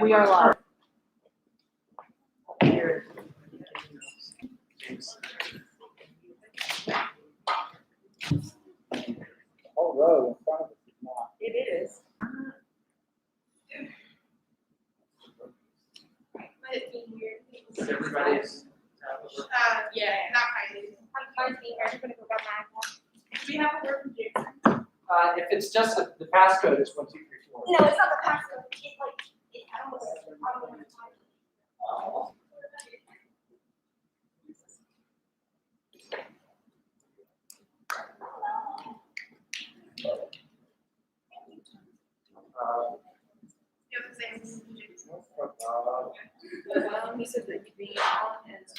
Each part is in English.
We are live. whole row in front of us is not. It is. Is everybody's? Yeah, not kindly. I'm fine being here. I'm gonna go grab my iPad. Do we have a word from Jason? If it's just the passcode, it's 1, 2, 3, 4. No, it's not the passcode. It's like, I don't know. Oh. You have the same as Jason. He said that being on is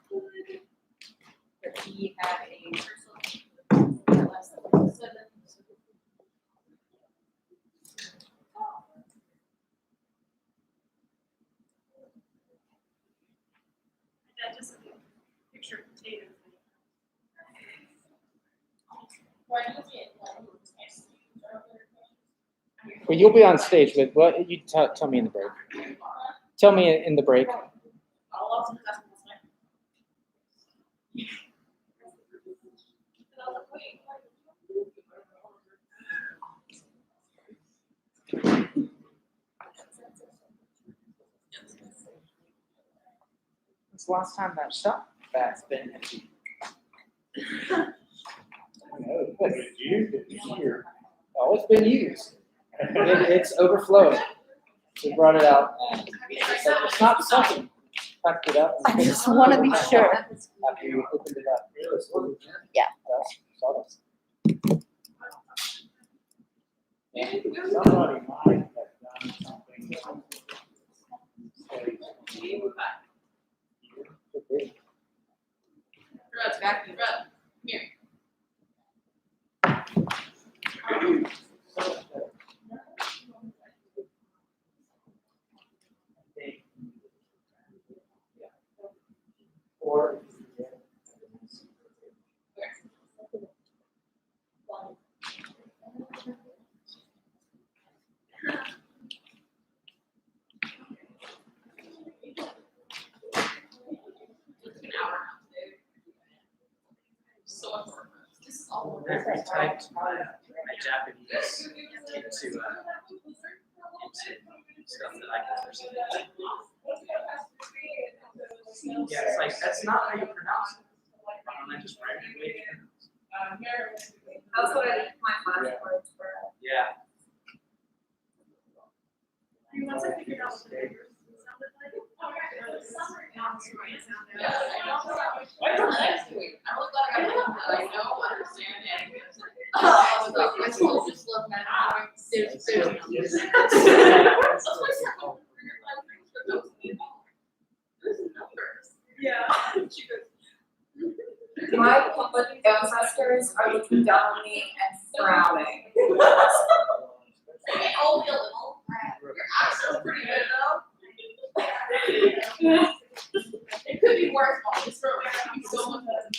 good, but he had a personal less than 7. Yeah, just a picture of potatoes. Why do you see it? Well, you'll be on stage, but what you tell me in the break. Tell me in the break. It's the last time that shop that's been empty. It's used this year. Oh, it's been used. It's overflowing. We brought it out. And it's not something. Packed it up. I just want to be sure. After you opened it up. Yeah. Sawdust. Somebody might have done something. Rub, back, rub. Here. Or It's an hour now, dude. So important. This is all. I typed my Japanese into stuff that I can understand. Yeah, it's like that's not how you pronounce it. And I just write it the way it's pronounced. That's what I did my flashcards for. Yeah. Once I figured out what the numbers sounded like. Yeah, I know. I don't like doing. I'm really glad I got one that I know, understand, and use. My school just love that. There's numbers. That's why I said, oh, there's numbers. Yeah. She goes. My public ancestors are looking down on me and frowning. Hey, oh, a little. Your accent's pretty good though. It could be worse, but this road would be so much better.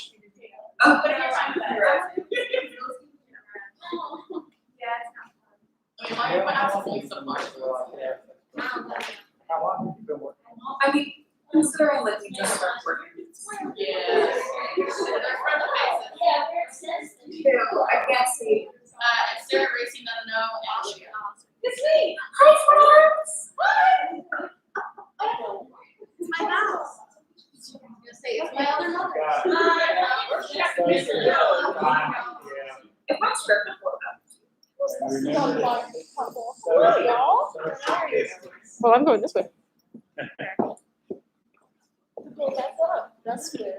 Oh, But you're fine with that. Yeah, it's not fun. I mean, my accent's only so far. how long have you been working? I mean, considering that you just started working. Yeah. They're friendly faces. I can't see. And Sarah Racing doesn't know, and she It's me. Hi, friends. Oh, it's my house. I was gonna say, it's my other mother. If I'm sure before Hello, y'all. Well, I'm going this way. That's good.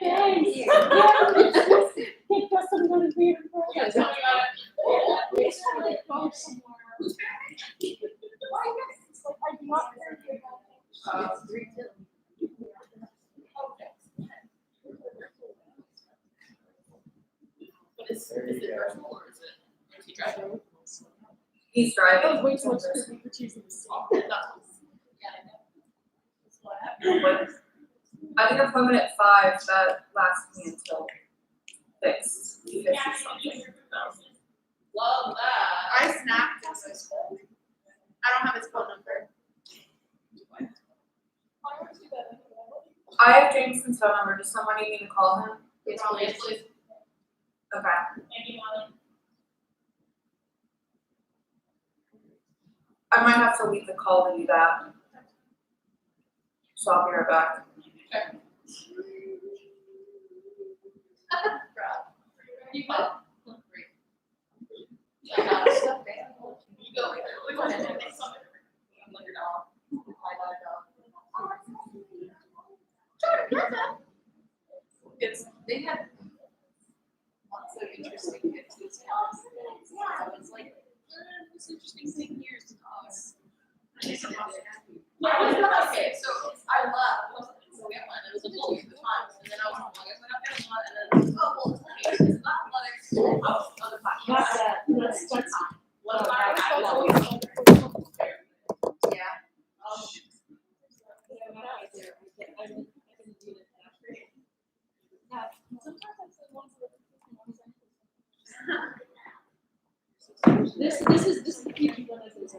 Thank you. Think that's some really weird. Yeah, tell me about it. But is it personal or is he driving? He's driving. Way too much for choosing the song. Yeah, I know. That's what happened. I having an appointment at 5, that lasts me until 6:50 something. Love that. I snapped in high school. I don't have his phone number. I have Jameson's phone number. Does someone need me to call him? Yes, please. Okay. I might have to leave the call to do that. So I'll be right back. You go. You go. Go ahead. They had lots of interesting kids this house. I was like, this interesting thing here is dogs. Okay, so I left. So we had one. It was a bully at the time, and then I was like, I went up there and then oh well, it's not athletics. Other classes. That's One of my yeah. This is the key one of those.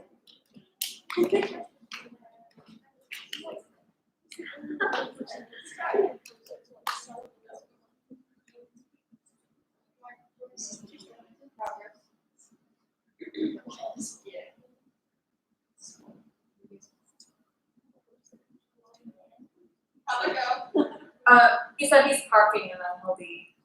How'd it go? He said he's parking and then he'll be.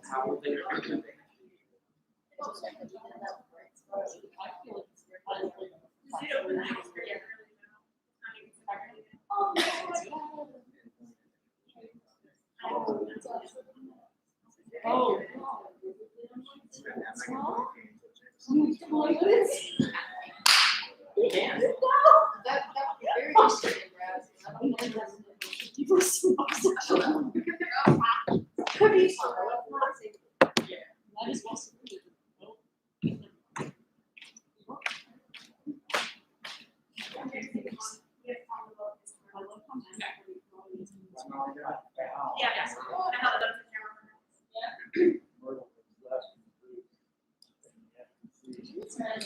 How will they? Oh. That would be very interesting, Brad. I don't know. You were smart. That is possible.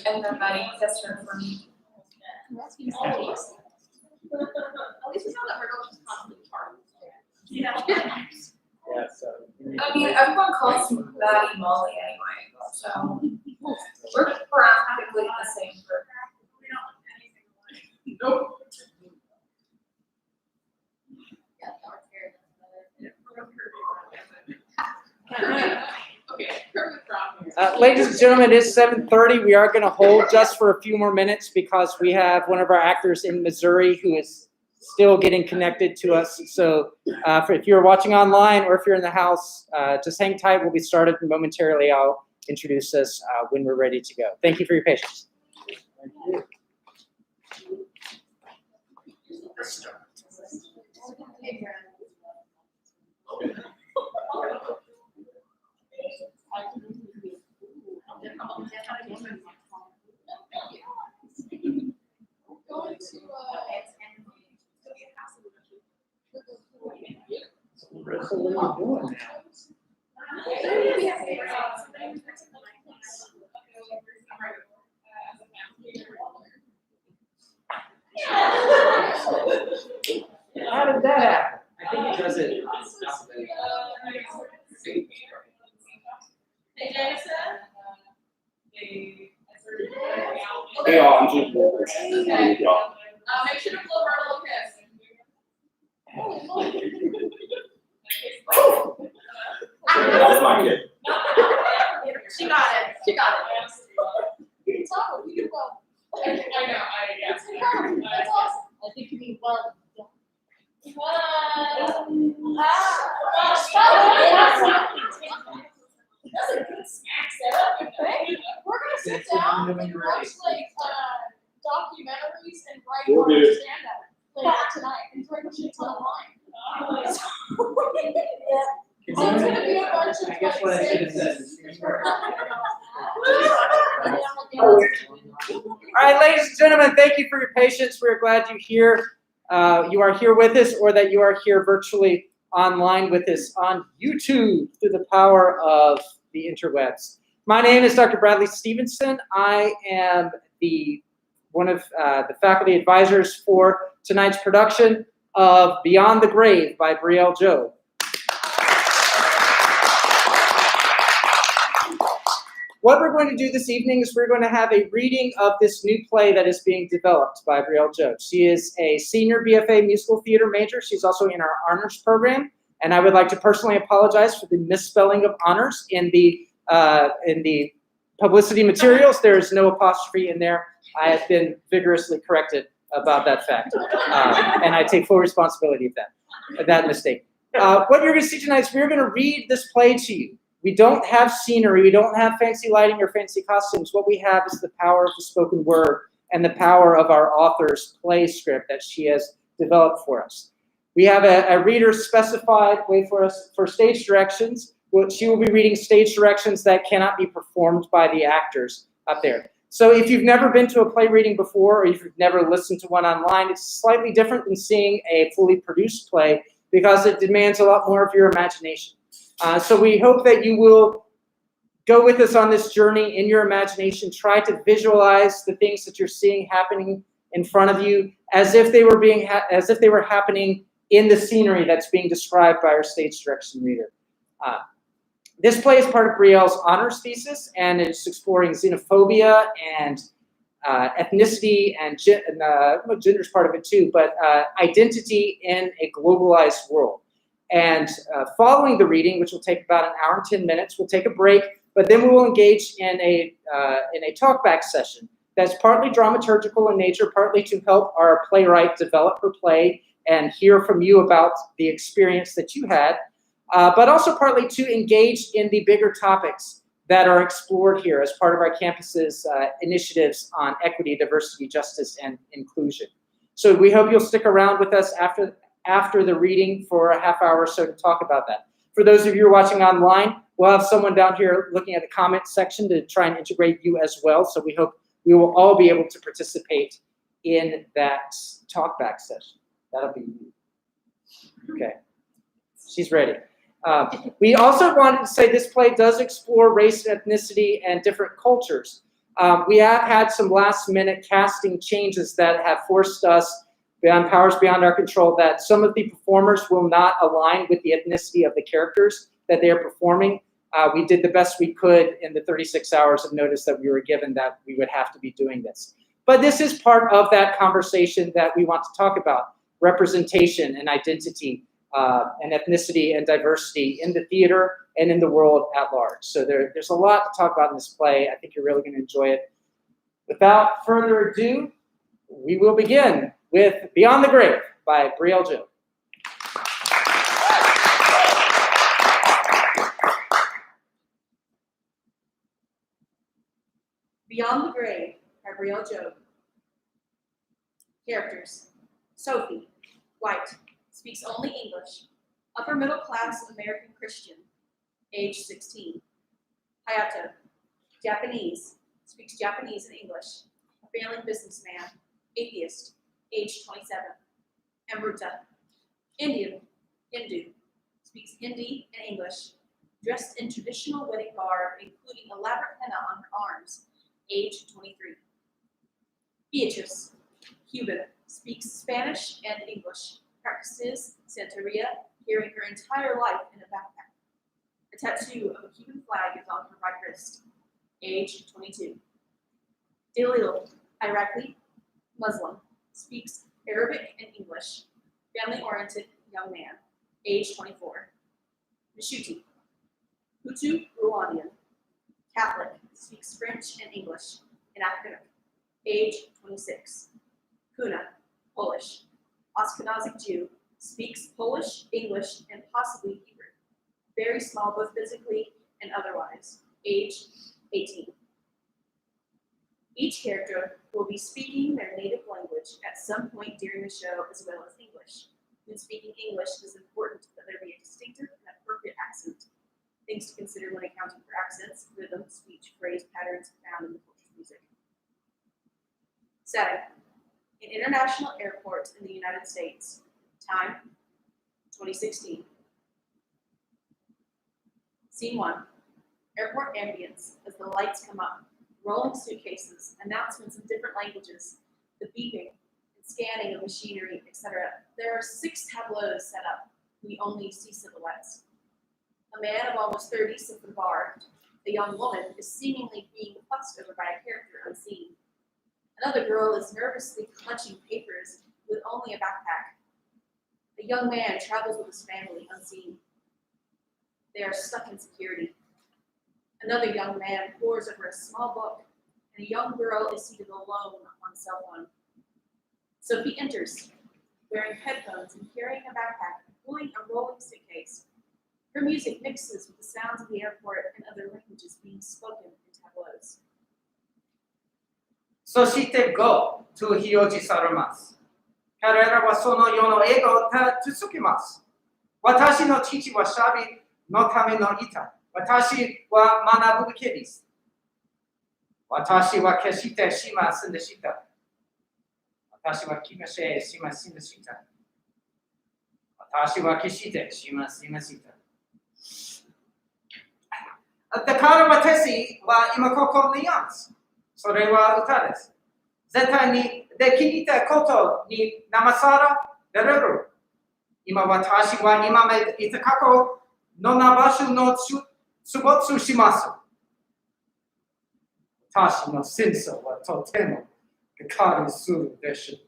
And then my sister for me. At least we know that we're going to constantly charge. Yeah. Yeah, so. I mean, everyone calls me Maddie Molly anyway, so we're practically the same group. Nope. Yeah, our parents. Okay, perfect problem. Ladies and gentlemen, it is 7:30. We are going to hold just for a few more minutes because we have one of our actors in Missouri who is still getting connected to us. So if you're watching online or if you're in the house, just hang tight. We'll be started momentarily. I'll introduce us when we're ready to go. Thank you for your patience. Thank you. So what are you doing now? How did that happen? I think it does it. Hey, Jason. Hey, all, I'm just. Okay. Make sure to blow her a little kiss. That was my kid. She got it. She got it. You can tell. You can well. I know. That's awesome. I think you mean well. That's a good snack setup, you think? We're gonna sit down and watch like documentaries and write We'll our do. stand-up. later tonight, and we're going to it's online. Can So it's you- gonna be a bunch of I guess what I like should have said six. is. All right, ladies and gentlemen, thank you for your patience. We're glad you are here with us, or that you are here virtually online with us on YouTube through the power of the interwebs. My name is Dr. Bradley Stevenson. I am one of the faculty advisors for tonight's production of Beyond the Grave by Brielle Jobe. What we're going to do this evening is we're going to have a reading of this new play that is being developed by Brielle Jobe. She is a senior BFA musical theater major. She's also in our honors program, and I would like to personally apologize for the misspelling of honors in the publicity materials. There is no apostrophe in there. I have been vigorously corrected about that fact, and I take full responsibility of that mistake. What you're going to see tonight is we're going to read this play to you. We don't have scenery, we don't have fancy lighting or fancy costumes. What we have is the power of the spoken word and the power of our author's play script that she has developed for us. We have a reader specified way for us for stage directions. She will be reading stage directions that cannot be performed by the actors up there. So if you've never been to a play reading before, or if you've never listened to one online, it's slightly different than seeing a fully produced play because it demands a lot more of your imagination. So we hope that you will go with us on this journey in your imagination. Try to visualize the things that you're seeing happening in front of you as if they were happening in the scenery that's being described by our stage direction reader. This play is part of Brielle's honors thesis, and it's exploring xenophobia and ethnicity and gender's part of it too, but identity in a globalized world. And following the reading, which will take about an hour and 10 minutes, we'll take a break, but then we will engage in a talkback session that's partly dramaturgical in nature, partly to help our playwright develop her play and hear from you about the experience that you had, but also partly to engage in the bigger topics that are explored here as part of our campus's initiatives on equity, diversity, justice, and inclusion. So we hope you'll stick around with us after the reading for a half hour or so to talk about that. For those of you who are watching online, we'll have someone down here looking at the comment section to try and integrate you as well. So we hope we will all be able to participate in that talkback session. That'll be you. Okay, she's ready. We also wanted to say this play does explore race and ethnicity and different cultures. We have had some last minute casting changes that have forced us beyond powers beyond our control, that some of the performers will not align with the ethnicity of the characters that they are performing. We did the best we could in the 36 hours of notice that we were given that we would have to be doing this. But this is part of that conversation that we want to talk about, representation and identity and ethnicity and diversity in the theater and in the world at large. So there's a lot to talk about in this play. I think you're really going to enjoy it. Without further ado, we will begin with Beyond the Grave by Brielle Jobe. Beyond the Grave by Brielle Jobe. Characters: Sophie, white, speaks only English, upper middle class American Christian, age 16. Hayato, Japanese, speaks Japanese and English, a failing businessman, atheist, age 27. Amruta, Indian, Hindu, speaks Hindi and English, dressed in traditional wedding garb, including elaborate henna on her arms, age 23. Beatrice, Cuban, speaks Spanish and English, practices Santeria, carrying her entire life in a backpack. A tattoo of a Cuban flag is on her right wrist, age 22. Dalil, Iraqi, Muslim, speaks Arabic and English, family-oriented young man, age 24. Nishuti, Hutu Rwandan, Catholic, speaks French and English, an academic, age 26. Kuna, Polish, Ashkenazi Jew, speaks Polish, English, and possibly Hebrew. Very small both physically and otherwise, age 18. Each character will be speaking their native language at some point during the show, as well as English. When speaking English, it is important that there be a distinctive and appropriate accent. Things to consider when accounting for accents, rhythm, speech, phrase patterns found in the culture's music. 7. An international airport in the United States. Time, 2016. Scene 1. Airport ambience as the lights come up, rolling suitcases, announcements in different languages, the beeping and scanning of machinery, etc. There are 6 tableaus set up. We only see silhouettes. A man of almost 30 sits at the bar. A young woman is seemingly being fussed over by a character unseen. Another girl is nervously clutching papers with only a backpack. A young man travels with his family unseen. They are stuck in security. Another young man pores over a small book, and a young girl is seated alone on cell phone. Sophie enters, wearing headphones and carrying a backpack, pulling a rolling suitcase. Her music mixes with the sounds of the airport and other languages being spoken in tableaus. そして5と表示されます。彼らはその世の英語を続けます。私の父はシャビのための板。私は学ぶけです。私は決してしませんでした。私は決してしませんでした。私は決してしませんでした。だから私は今ここにいます。それは歌です。絶対にできたことに騙される。今私は今までいた過去の場所の没します。私のセンスはとても変わりするでしょう。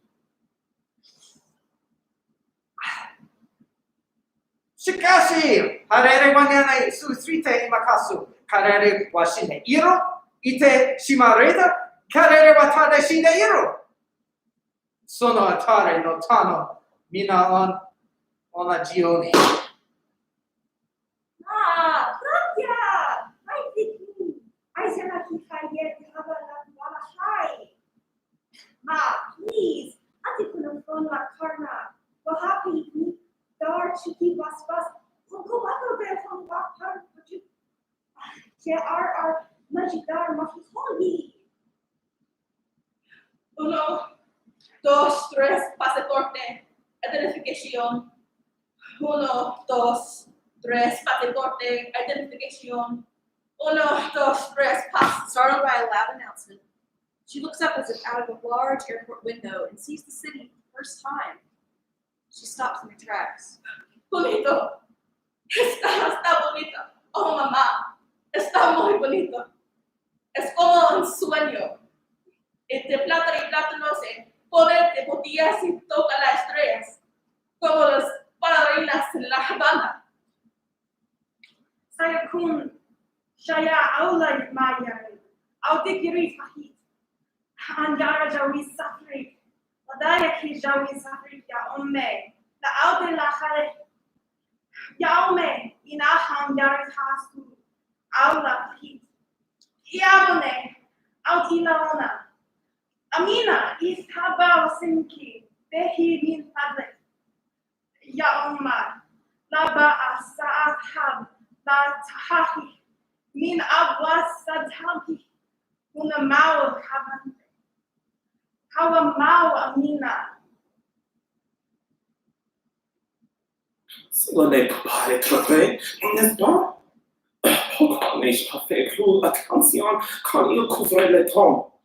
しかし、彼らはね、すつています。彼らは死んでいる。いてしまれた。彼らはただ死んでいる。その彼の他の皆同じように。Ah, Katya! Hi, Vicky. I said I can try yet to have a hi. Ma, please. I think we're phone la karna. Well, happy me. Dar chiki was. Well, go back over there from what part would you? Yeah, our magic dar must be holy. 1, 2, 3, pasaporte, identificación. 1, 2, 3, pasaporte, identificación. 1, 2, 3, pass. Startled by a loud announcement, she looks up as if out of a large airport window and sees the city for the first time. She stops in her tracks. Bonito. Está bonito. Oh, mamá. Está muy bonito. Es como un sueño. Plátano y plátano se ponen de botellas y toca las estrellas, como las balerinas en La Habana. Saya kun Shaya aula maya. Audikiri fahit. Andara jawi safri. Wadaya ki jawi safri ya omme. La aude la khale. Ya omme inaham yara hasu. Aula fahit. Iabone. Audila ona. Amina is haba wasinki. Behi min fadlik. Ya omma. Laba asaat hab. La tahahi. Min abwas sadhamhi. Una mau havante. Hawa mau amina. Cela n'est pas être vrai, n'est-ce pas? Pourquoi n'ai-je pas fait plus attention quand il couvrait le temps?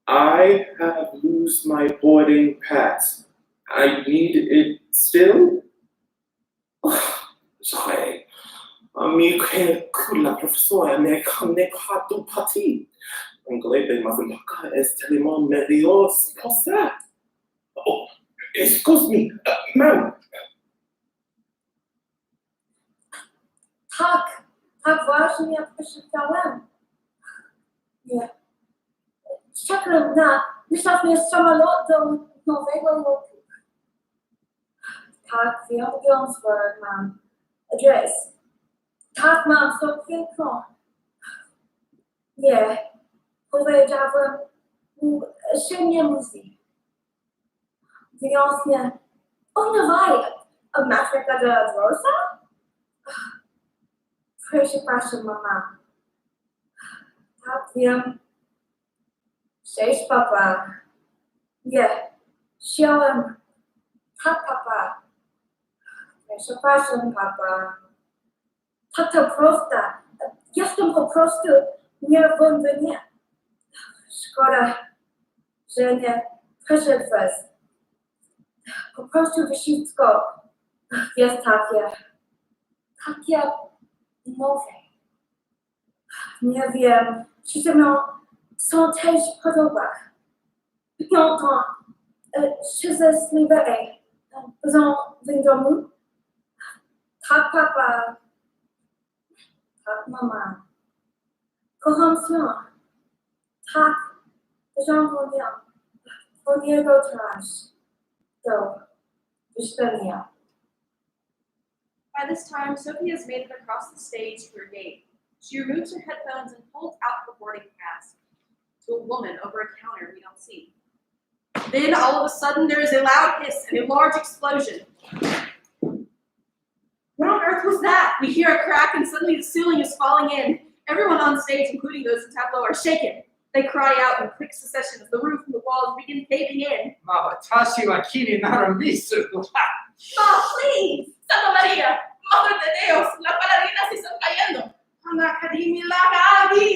I have lost my boarding pass. I need it still? J'aurais aimé que la professeure n'ait pas tout parti. Anglais de Mazamaka est tellement meilleur pour ça. Oh, excuse me, ma'am. Tak właśnie jak wyszukałem. Nie. Czekam na wyszafnie samolot do Nowego Roku. Tak, wiem swój mam adres. Tak, mam, so piękno. Nie, powiedziałam mu, że nie musi. Wyjątnie, ojnowaje, a matryka dla Rosa? Proszę, mama. Tak, wiem. Cześć, papa. Nie, chciałem. Tak, papa. Przepraszam, papa. Tak to prawda. Jestem po prostu nerwowy. Szkoda, że nie przyszedłeś. Po prostu wszystko jest takie nowe. Nie wiem, czy się mną są też podoba. Piąta, szczęśliwe są w domu. Tak, papa. Tak, mama. Kocham się. Tak, żądam twojego twarz. Do widzenia. By this time, Sophie has made it across the stage to her gate. She removes her headphones and pulls out the boarding pass to a woman over a counter we don't see. Then, all of a sudden, there is a loud hiss and a large explosion. What on earth was that? We hear a crack and suddenly the ceiling is falling in. Everyone on stage, including those in tableau, are shaken. They cry out in quick succession as the roof and the walls begin caving in. Watashi wa kiri naru misu. Ma, please! Santa María, Madre de Dios, las bailarinas se están cayendo. Anakadimi lagadi.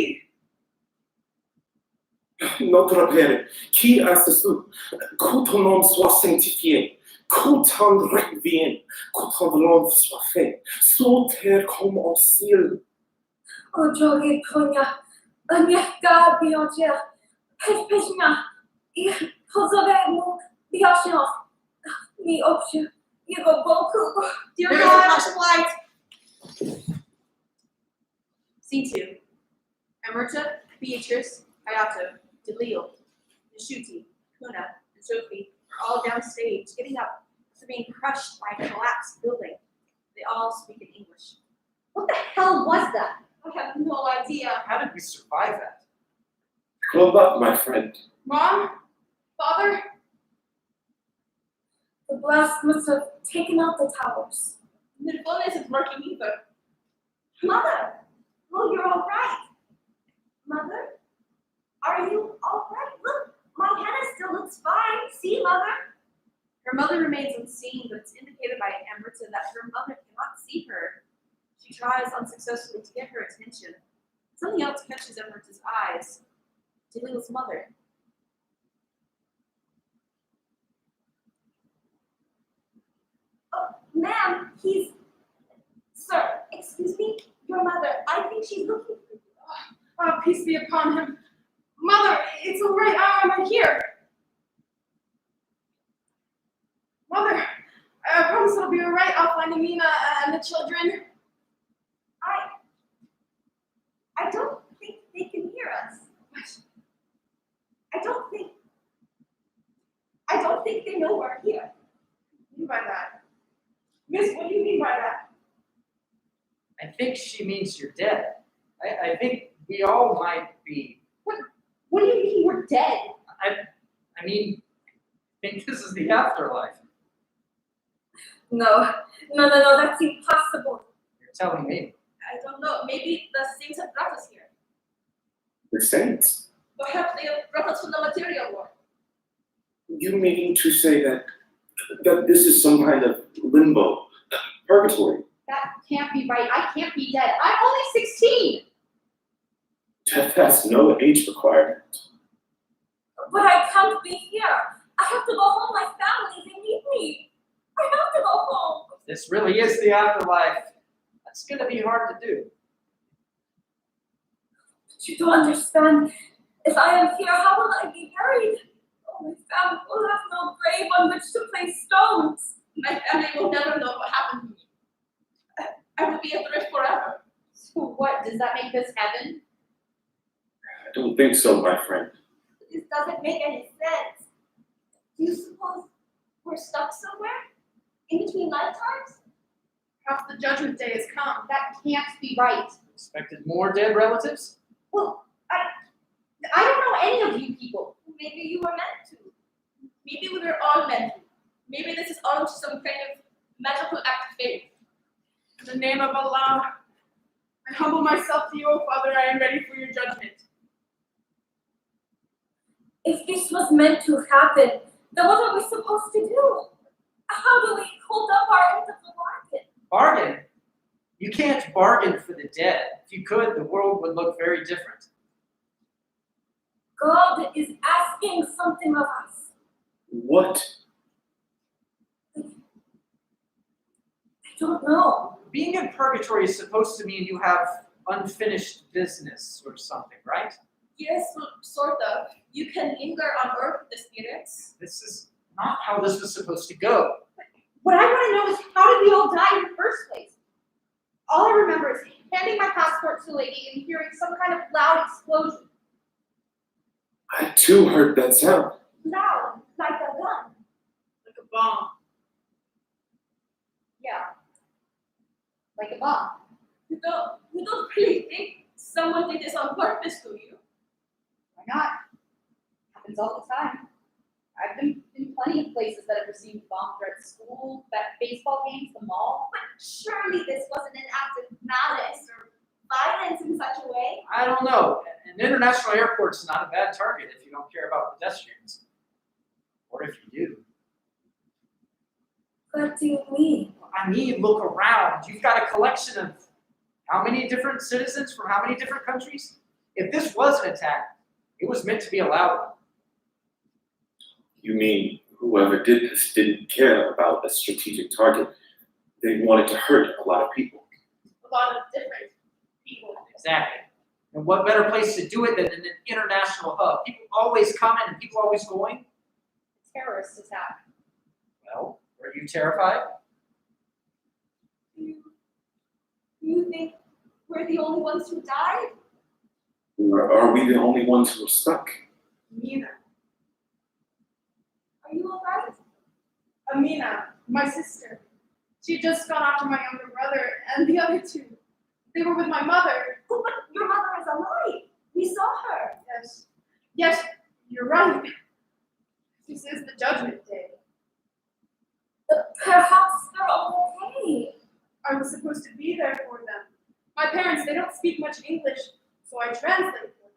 Notre Père, qui a ce sou, que ton nom soit sanctifié, que ton règne vienne, que ton volonté soit faite, sur terre comme au ciel. O drogi konia, niech ga biądzie, peśnia i pozorę mu wyjaśnią mi obsie jego boku. Dear There's a God. flash of light. Scene 2. Emerta, Beatrice, Hayato, Delil, Nishuti, Kuna, and Sophie are all downstage, getting up after being crushed by a collapsed building. They all speak in English. What the hell was that? I have no idea. How did we survive that? Good luck, my friend. Mom? Father? The blast must have taken out the towers. The phone isn't working either. Mother! Oh, you're all right. Mother? Are you all right? Look, my Hannah still looks fine. See, Mother? Her mother remains unseen, but it's indicated by Emerta that her mother cannot see her. She tries unsuccessfully to get her attention. Something else catches Emerta's eyes. Delil's mother. Oh, ma'am, Sir, excuse me? Your mother. I think she's looking for you. Oh, peace be upon him. Mother, it's all right. I'm right here. Mother, I promise it'll be all right. I'll find Amina and the children. I don't think they can hear us. I don't think they know we're here. What do you mean by that? Miss, what do you mean by that? I think she means you're dead. I think we all might be. What do you mean we're dead? I mean, I think this is the afterlife. No, that's impossible. You're telling me. I don't know. Maybe the saints have brought us here. The saints? Perhaps they have brought us from the material world. You mean to say that this is some kind of limbo, purgatory? That can't be right. I can't be dead. I'm only 16. Death has no age requirement. But I can't be here. I have to go home. My family, they need me. I have to go home. If this really is the afterlife, that's going to be hard to do. But you don't understand. If I am here, how will I be buried? Oh, my family will have no grave on which to place stones. My family will never know what happened to me. I will be adrift forever. So what? Does that make this heaven? I don't think so, my friend. This doesn't make any sense. Do you suppose we're stuck somewhere? In between lifetimes? Perhaps the judgment day has come. That can't be right. Expected more dead relatives? Well, I don't know any of you people. Maybe you were meant to. Maybe we were all meant to. Maybe this is all just some kind of magical act of faith. In the name of Allah, I humble myself to you, O Father. I am ready for your judgment. If this was meant to happen, then what are we supposed to do? How do we hold up our end of the bargain? Bargain? You can't bargain for the dead. If you could, the world would look very different. God is asking something of us. What? I don't know. Being in purgatory is supposed to mean you have unfinished business or something, right? Yes, sort of. You can linger on earth with the spirits. This is not how this was supposed to go. What I want to know is how did we all die in the first place? All I remember is handing my passport to the lady and hearing some kind of loud explosion. I too heard that sound. Loud, like a gun. Like a bomb. Yeah. Like a bomb. You don't really think someone did this on purpose, do you? Why not? Happens all the time. I've been in plenty of places that have received bomb threats. School, baseball games, the mall. But surely this wasn't an act of malice or violence in such a way. I don't know. An international airport's not a bad target if you don't care about pedestrians. Or if you do. What do you mean? I mean, look around. You've got a collection of how many different citizens from how many different countries? If this was an attack, it was meant to be a loud one. You mean whoever did this didn't care about a strategic target? They wanted to hurt a lot of people. A lot of different people. Exactly. And what better place to do it than in an international hub? People always coming and people always going. Terrorist attack. Well, were you terrified? You think we're the only ones who died? Or are we the only ones who are stuck? Amina. Are you alright? Amina, my sister. She had just gone after my younger brother and the other two. They were with my mother. Oh, but your mother is alive. We saw her. Yes. Yes, you're right. This is the judgment day. Perhaps they're all okay. I was supposed to be there for them. My parents, they don't speak much English, so I translate for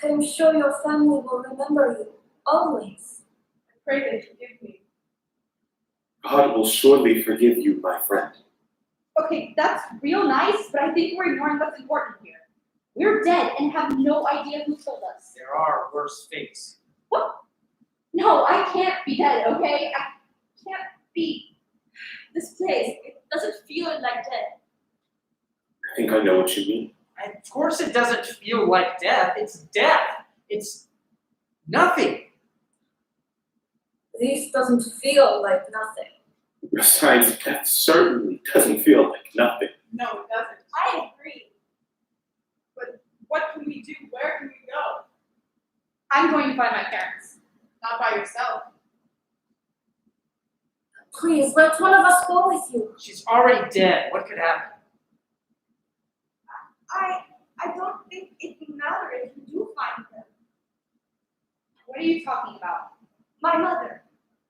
them. I'm sure your family will remember you, always. I pray they forgive me. God will surely forgive you, my friend. Okay, that's real nice, but I think we're ignoring what's important here. We're dead and have no idea who killed us. There are worse fates. What? No, I can't be dead, okay? I can't be. This place, it doesn't feel like death. I think I know what you mean. And of course it doesn't feel like death. It's death. It's nothing. This doesn't feel like nothing. Besides, death certainly doesn't feel like nothing. No, it doesn't. I agree. But what can we do? Where can we go? I'm going to find my parents. Not by yourself. Please, let one of us go with you. She's already dead. What could happen? I don't think it would matter if you do find them. What are you talking about? My mother,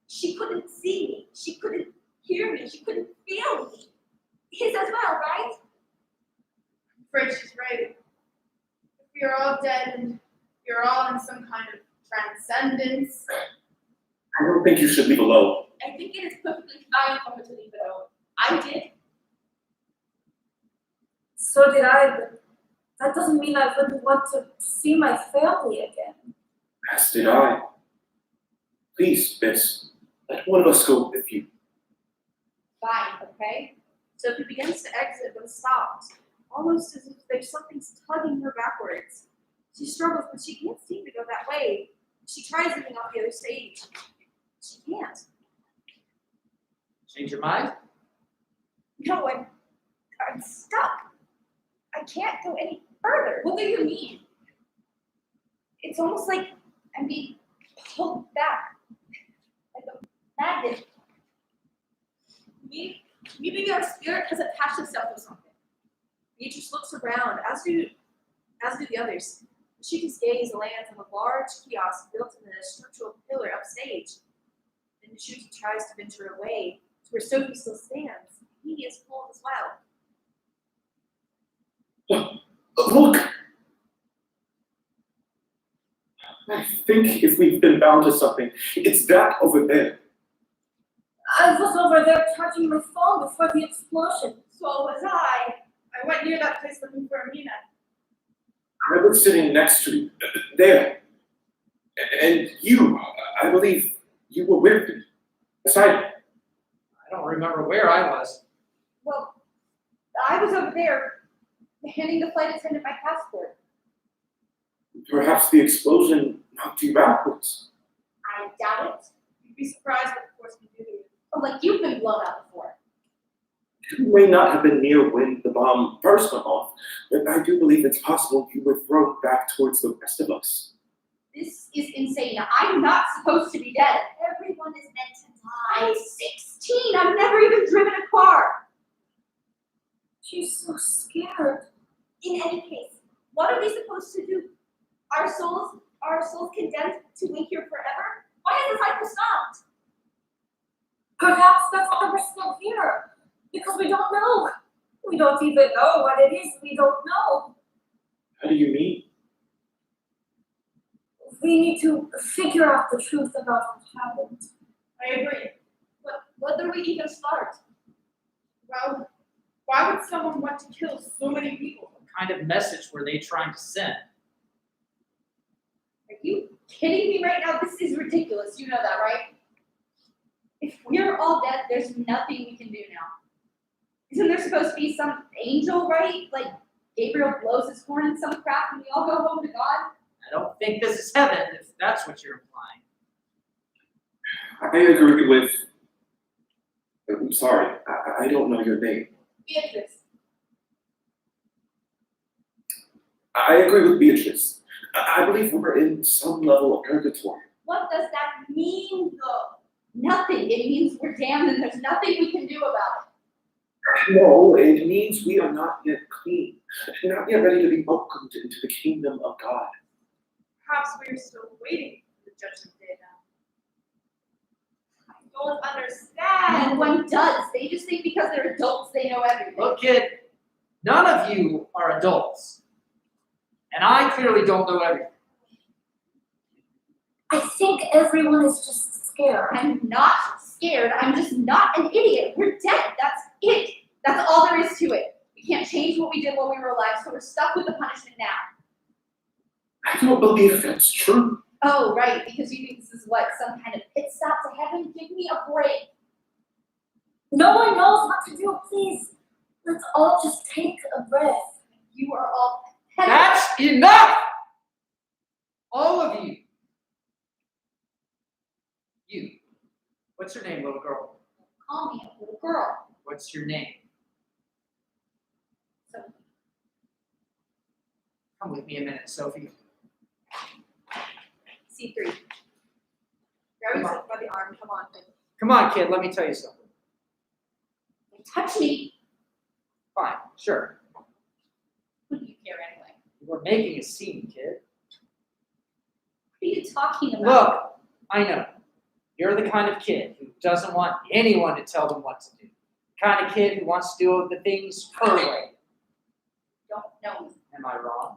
she couldn't see me. She couldn't hear me. She couldn't feel me. His as well, right? I'm afraid she's right. If we are all dead and you're all in some kind of transcendence, I don't think you should leave alone. I think it is perfectly fine for her to leave it alone. I did. So did I, but that doesn't mean I wouldn't want to see my family again. As did I. Please, miss, let one of us go with you. Fine, okay? Sophie begins to exit but stops, almost as if there's something tugging her backwards. She struggles, but she can't seem to go that way. She tries looking off the other stage. She can't. Change your mind? No, I'm stuck. I can't go any further. What do you mean? It's almost like I'm being pulled back, like a magnet. Maybe your spirit has attached itself to something. Beatrice looks around, as do the others. The shooter's gaze lands on a large kiosk built in a structural pillar upstage. Then the shooter tries to venture away to where Sophie still stands. He is pulled as well. Look! I think if we've been bound to something, it's that over there. I was over there charging my phone before the explosion. So was I. I went near that place looking for Amina. I was sitting next to you, there. And you, I believe you were with me. Beside me. I don't remember where I was. Well, I was over there handing the flight attendant my passport. Perhaps the explosion knocked you backwards. I doubt it. You'd be surprised what the force can do to you. Oh, like you've been blown up before. You may not have been near when the bomb first went off, but I do believe it's possible you were thrown back towards the rest of us. This is insane. I'm not supposed to be dead. Everyone is meant to die. I'm 16. I've never even driven a car. She's so scared. In any case, what are we supposed to do? Our souls condemned to wait here forever? Why has the cycle stopped? Perhaps that's why we're still here. Because we don't know. We don't even know what it is we don't know. How do you mean? We need to figure out the truth about what happened. I agree. But where do we even start? Well, why would someone want to kill so many people? What kind of message were they trying to send? Are you kidding me right now? This is ridiculous. You know that, right? If we're all dead, there's nothing we can do now. Isn't there supposed to be some angel, right? Like Gabriel blows his horn and some crap and we all go home to God? I don't think this is heaven, if that's what you're implying. I agree with. I'm sorry, I don't know your name. Beatrice. I agree with Beatrice. I believe we're in some level of purgatory. What does that mean, though? Nothing. It means we're damned and there's nothing we can do about No, it means we are not yet clean, not yet ready to be welcomed into the kingdom of God. Perhaps we are still waiting for the judgment day now. it. I don't understand. No one does. They just think because they're adults, they know everything. Look, kid, none of you are adults. And I clearly don't know everything. I think everyone is just scared. I'm not scared. I'm just not an idiot. We're dead. That's it. That's all there is to it. We can't change what we did while we were alive, so we're stuck with the punishment now. I don't believe that's true. Oh, right, because you think this is what, some kind of pit stop to heaven? Give me a break. No one knows what to do. Please, let's all just take a breath. You are all That's enough! All of you. You. What's your name, little girl? Call me a little girl. What's your name? Sophie. Come with me a minute, Sophie. C3. Grab yourself by the arm. Come on. Come on, kid, let me tell you something. Don't touch me. Fine, sure. What do you care anyway? We're making a scene, kid. What are you talking about? Look, I know. You're the kind of kid who doesn't want anyone to tell them what to do. The kind of kid who wants to do the things her way. Don't know me. Am I wrong?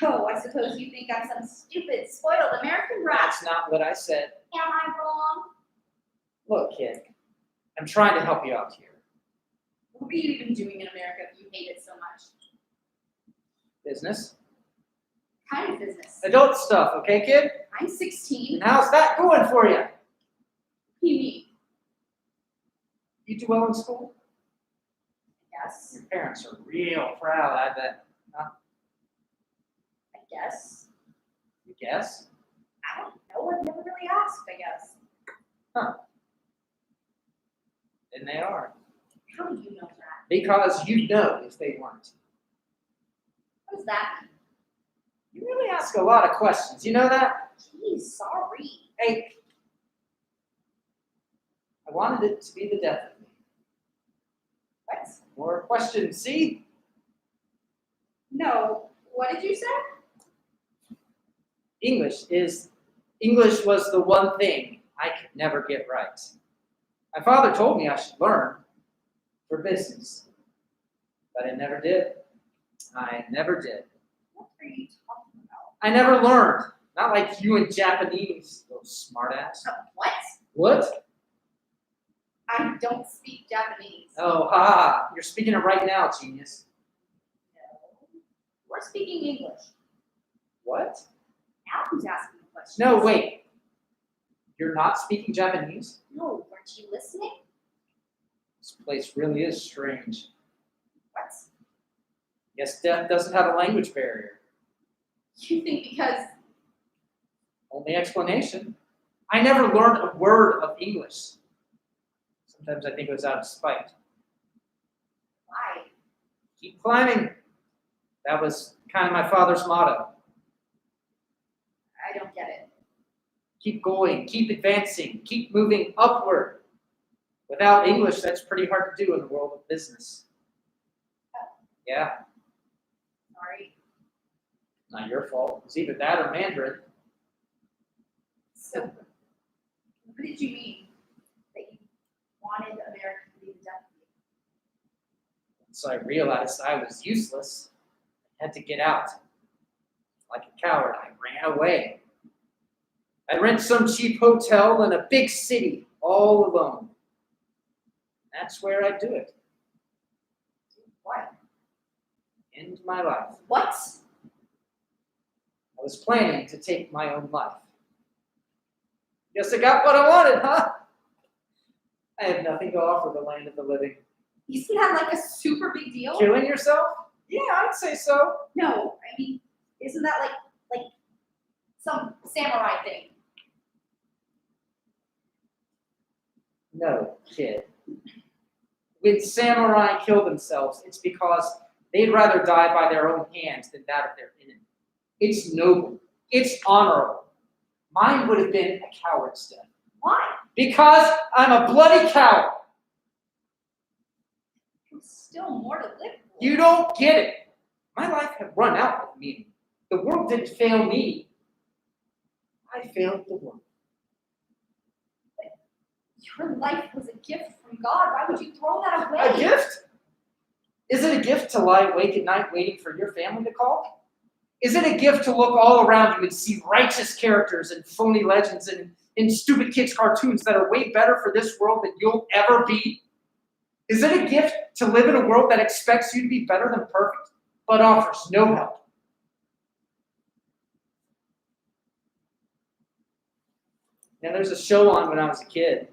Oh, I suppose you think I'm some stupid, spoiled American rat. That's not what I said. Am I wrong? Look, kid, I'm trying to help you out here. What were you even doing in America if you hate it so much? Business. What kind of business? Adult stuff, okay, kid? I'm 16. And how's that going for you? What do you mean? You do well in school? Yes. Your parents are real proud, I bet. Huh? I guess. You guess? I don't know. I've never really asked, I guess. Huh. And they are. How do you know that? Because you'd know if they weren't. What does that mean? You really ask a lot of questions, you know that? Geez, sorry. Hey, I wanted it to be the death of me. What? More questions, see? No. What did you say? English was the one thing I could never get right. My father told me I should learn for business, but I never did. I never did. What are you talking about? I never learned. Not like you in Japanese, little smartass. What? What? I don't speak Japanese. Oh, ha! You're speaking it right now, genius. No. We're speaking English. What? Now who's asking the question? No, wait. You're not speaking Japanese? No, weren't you listening? This place really is strange. What? Guess death doesn't have a language barrier. You think because Only explanation. I never learned a word of English. Sometimes I think it was out of spite. why? Keep climbing. That was kind of my father's motto. I don't get it. Keep going, keep advancing, keep moving upward. Without English, that's pretty hard to do in the world of business. Yeah, Sorry. not your fault. It's either that or Mandarin. So what did you mean? That you wanted America to be the death of you? So I realized I was useless. I had to get out. Like a coward, I ran away. I rent some cheap hotel in a big city, all alone. That's where I do it. What? End my life. What? I was planning to take my own life. Guess I got what I wanted, huh? I have nothing to offer the land of the living. Isn't that like a super big deal? Killing yourself? Yeah, I'd say so. No, I mean, isn't that like some samurai thing? No, kid. When samurai kill themselves, it's because they'd rather die by their own hands than that of their enemy. It's noble. It's honorable. Mine would have been a coward's death. Why? Because I'm a bloody coward. There's still more to live for. You don't get it. My life had run out of meaning. The world didn't fail me. I failed the world. Your life was a gift from God. Why would you throw that away? A gift? Is it a gift to lie awake at night waiting for your family to call? Is it a gift to look all around you and see righteous characters and phony legends and stupid kids' cartoons that are way better for this world than you'll ever be? Is it a gift to live in a world that expects you to be better than perfect, but offers no help? Now, there's a show on when I was a kid.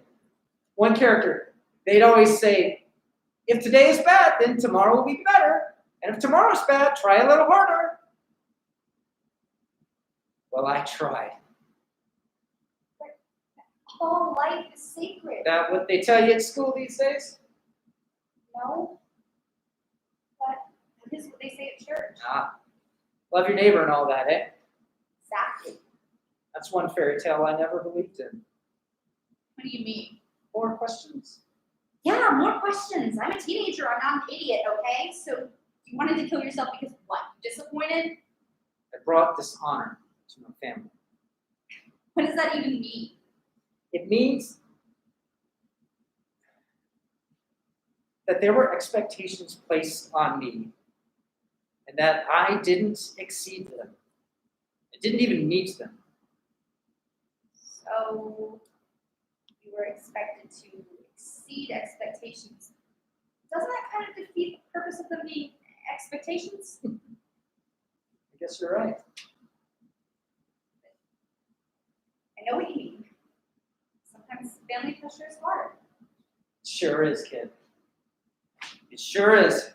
One character, they'd always say, if today is bad, then tomorrow will be better. And if tomorrow's bad, try a little harder. Well, I tried. All life is sacred. That what they tell you at school these days? No. But that is what they say at church. Ah, love your neighbor and all that, eh? Exactly. That's one fairy tale I never believed in. What do you mean? More questions? Yeah, more questions. I'm a teenager. I'm not an idiot, okay? So you wanted to kill yourself because what? Disappointed? I brought dishonor to my family. What does that even mean? It means that there were expectations placed on me and that I didn't exceed them. I didn't even meet them. So you were expected to exceed expectations. Doesn't that kind of defeat the purpose of them being expectations? I guess you're right. I know what you mean. Sometimes family pressure is hard. It sure is, kid. It sure is.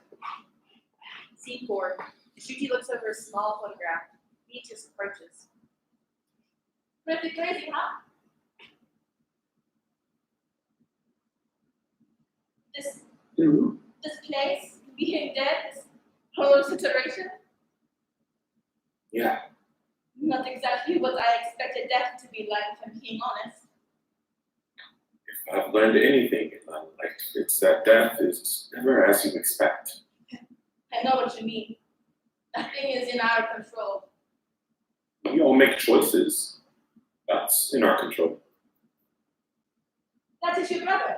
Scene 4. Shuji looks over a small photograph. He just approaches. Pretty crazy, huh? This place, being dead, this whole situation, Yeah. not exactly what I expected death to be like, if I'm being honest. If I've learned anything in my life, it's that death is never as you expect. I know what you mean. Nothing is in our control. We all make choices. That's in our control. That is your brother.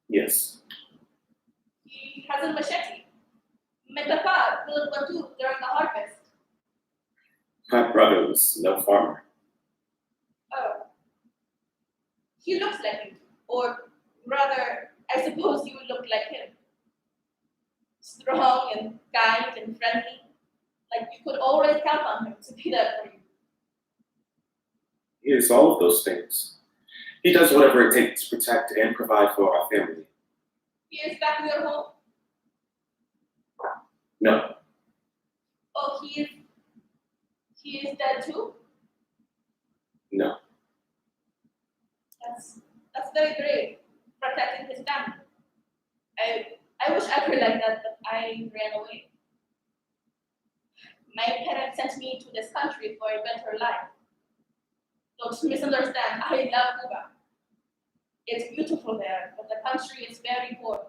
Yes. He has a machete. Metapad killed one too during the harvest. My brother was no farmer. Oh. He looks like you. Or rather, I suppose you look like him. Strong and kind and friendly. Like you could always count on him to be there for you. He is all of those things. He does whatever it takes to protect and provide for our family. He is back in your home. No, Oh, he is dead too? no. That's very brave, protecting his family. I wish I were like that, but I ran away. My parents sent me to this country for a better life. Don't misunderstand, I love Cuba. It's beautiful there, but the country is very poor.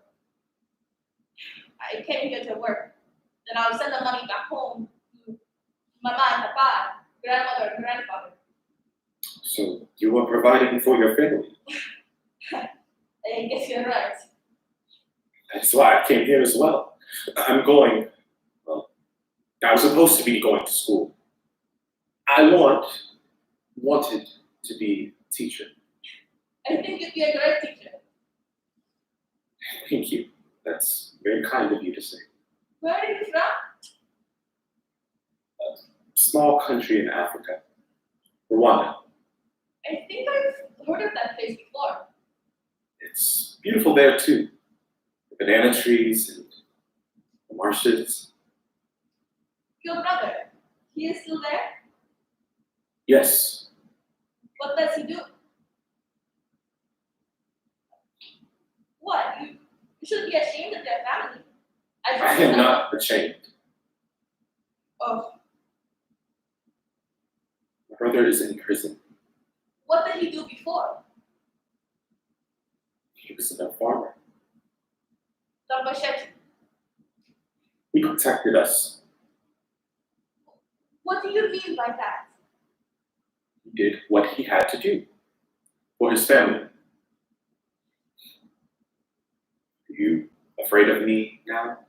I came here to work. Then I'll send the money back home to Mama and Papa, grandmother and grandfather. So you are providing for your family. I guess you're right. That's why I came here as well. I was supposed to be going to school. I wanted to be a teacher. I think you'd be a great teacher. Thank you. That's very kind of you to say. Where are you from? Small country in Africa. Rwanda. I think I've heard of that place before. It's beautiful there too. The banana trees and the marshes. Your brother, he is still there? Yes, What does he do? What? You should be ashamed of their family. I just am not ashamed. Oh, My brother is in prison. what did he do before? He was a farmer. The machete. He protected us. What do you mean by that? He did what he had to do for his family. Are you afraid of me now?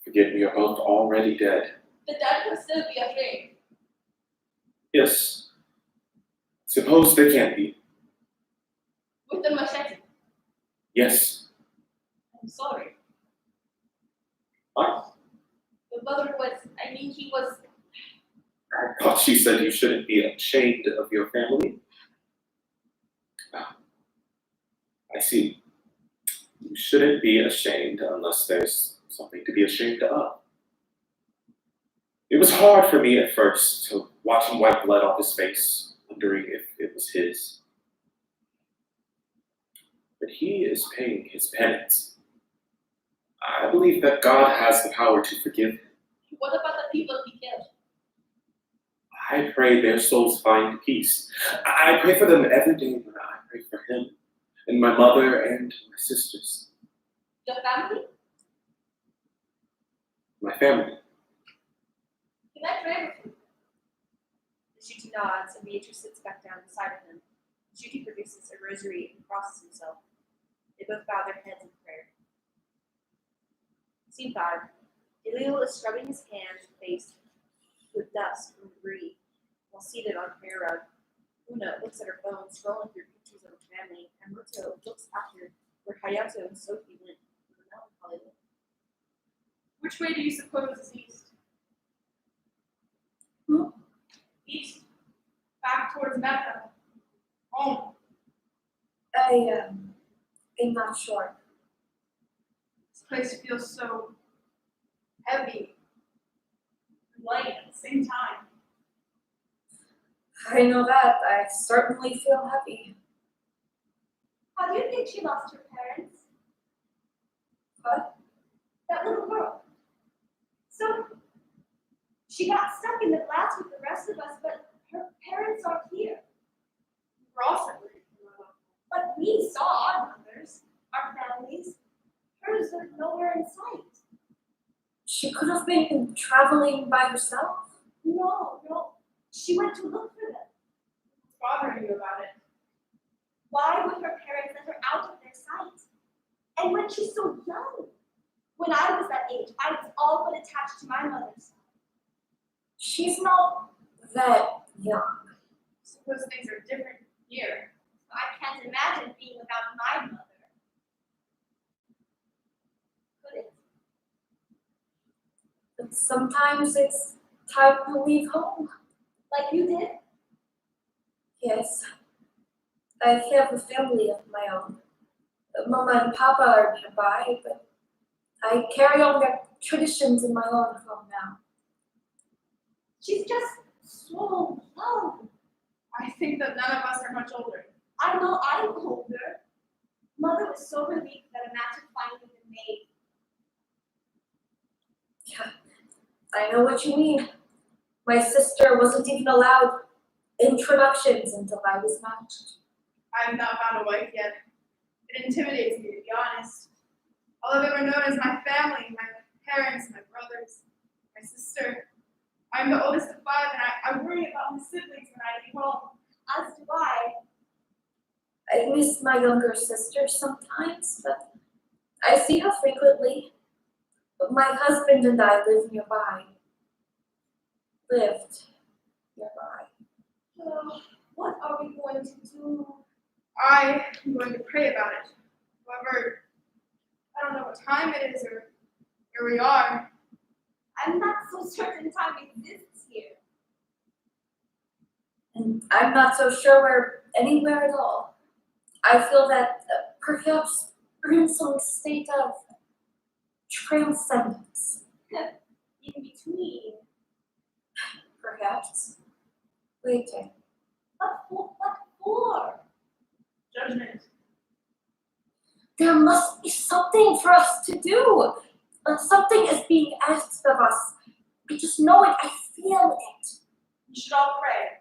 Forgive me, you're both already dead. The dad can still be afraid. Yes. Suppose they can't be. With the machete. Yes. I'm sorry. What? Your brother was, he was, I thought you said you shouldn't be ashamed of your family. Ah, I see. You shouldn't be ashamed unless there's something to be ashamed of. It was hard for me at first to watch him wipe blood off his face, wondering if it was his. But he is paying his penance. I believe that God has the power to forgive him. what about the people he killed? I pray their souls find peace. I pray for them every day when I pray for him and my mother and my sisters. Your family? My family. Can I pray with you? Shuti nods and Beatrice sits back down beside him. Shuti produces a rosary and crosses himself. They both bow their heads in prayer. Scene 5. Ilil is scrubbing his hands and face with dust from debris while seated on a prayer rug. Una looks at her phone, scrolling through pictures of her family, and Muto looks after where Hayato and Sophie went with a melancholy look. Which way do you suppose is east? East. Back towards Mecca. Home. I'm not sure. This place feels so heavy and light at the same time. I know that. I certainly feel happy. How do you think she lost her parents? What? That little girl. So, she got stuck in the glass with the rest of us, but her parents aren't here. We're all separated. But we saw our mothers, our families. Hers are nowhere in sight. She could have been traveling by herself. No. She went to look for them. What's bothering you about it? Why would her parents let her out of their sight? And when she's so young. When I was that age, I was all but attached to my mother's side. She's not that young. Suppose things are different here. I can't imagine being without my mother. Could it? But sometimes it's time to leave home. Like you did? Yes. I have a family of my own. Mama and Papa are nearby, but I carry on their traditions in my own home now. She's just so young. I think that none of us are much older. I know I'm older. Mother was so relieved that a match had finally been made. Yeah, I know what you mean. My sister wasn't even allowed introductions until I was matched. I have not found a wife yet. It intimidates me, to be honest. All I've ever known is my family, my parents, my brothers, my sister. I'm the oldest of 5, and I worry about my siblings when I leave home. As do I. I miss my younger sister sometimes, but I see her frequently. But my husband and I live nearby. Lived nearby. Oh, what are we going to do? I am going to pray about it. However, I don't know what time it is or where we are. I'm not so certain time exists here. And I'm not so sure we're anywhere at all. I feel that perhaps we're in some state of transcendence. In between. Perhaps. Waiting. What for? Judgment. There must be something for us to do. Something is being asked of us. I just know it. I feel it. You should all pray.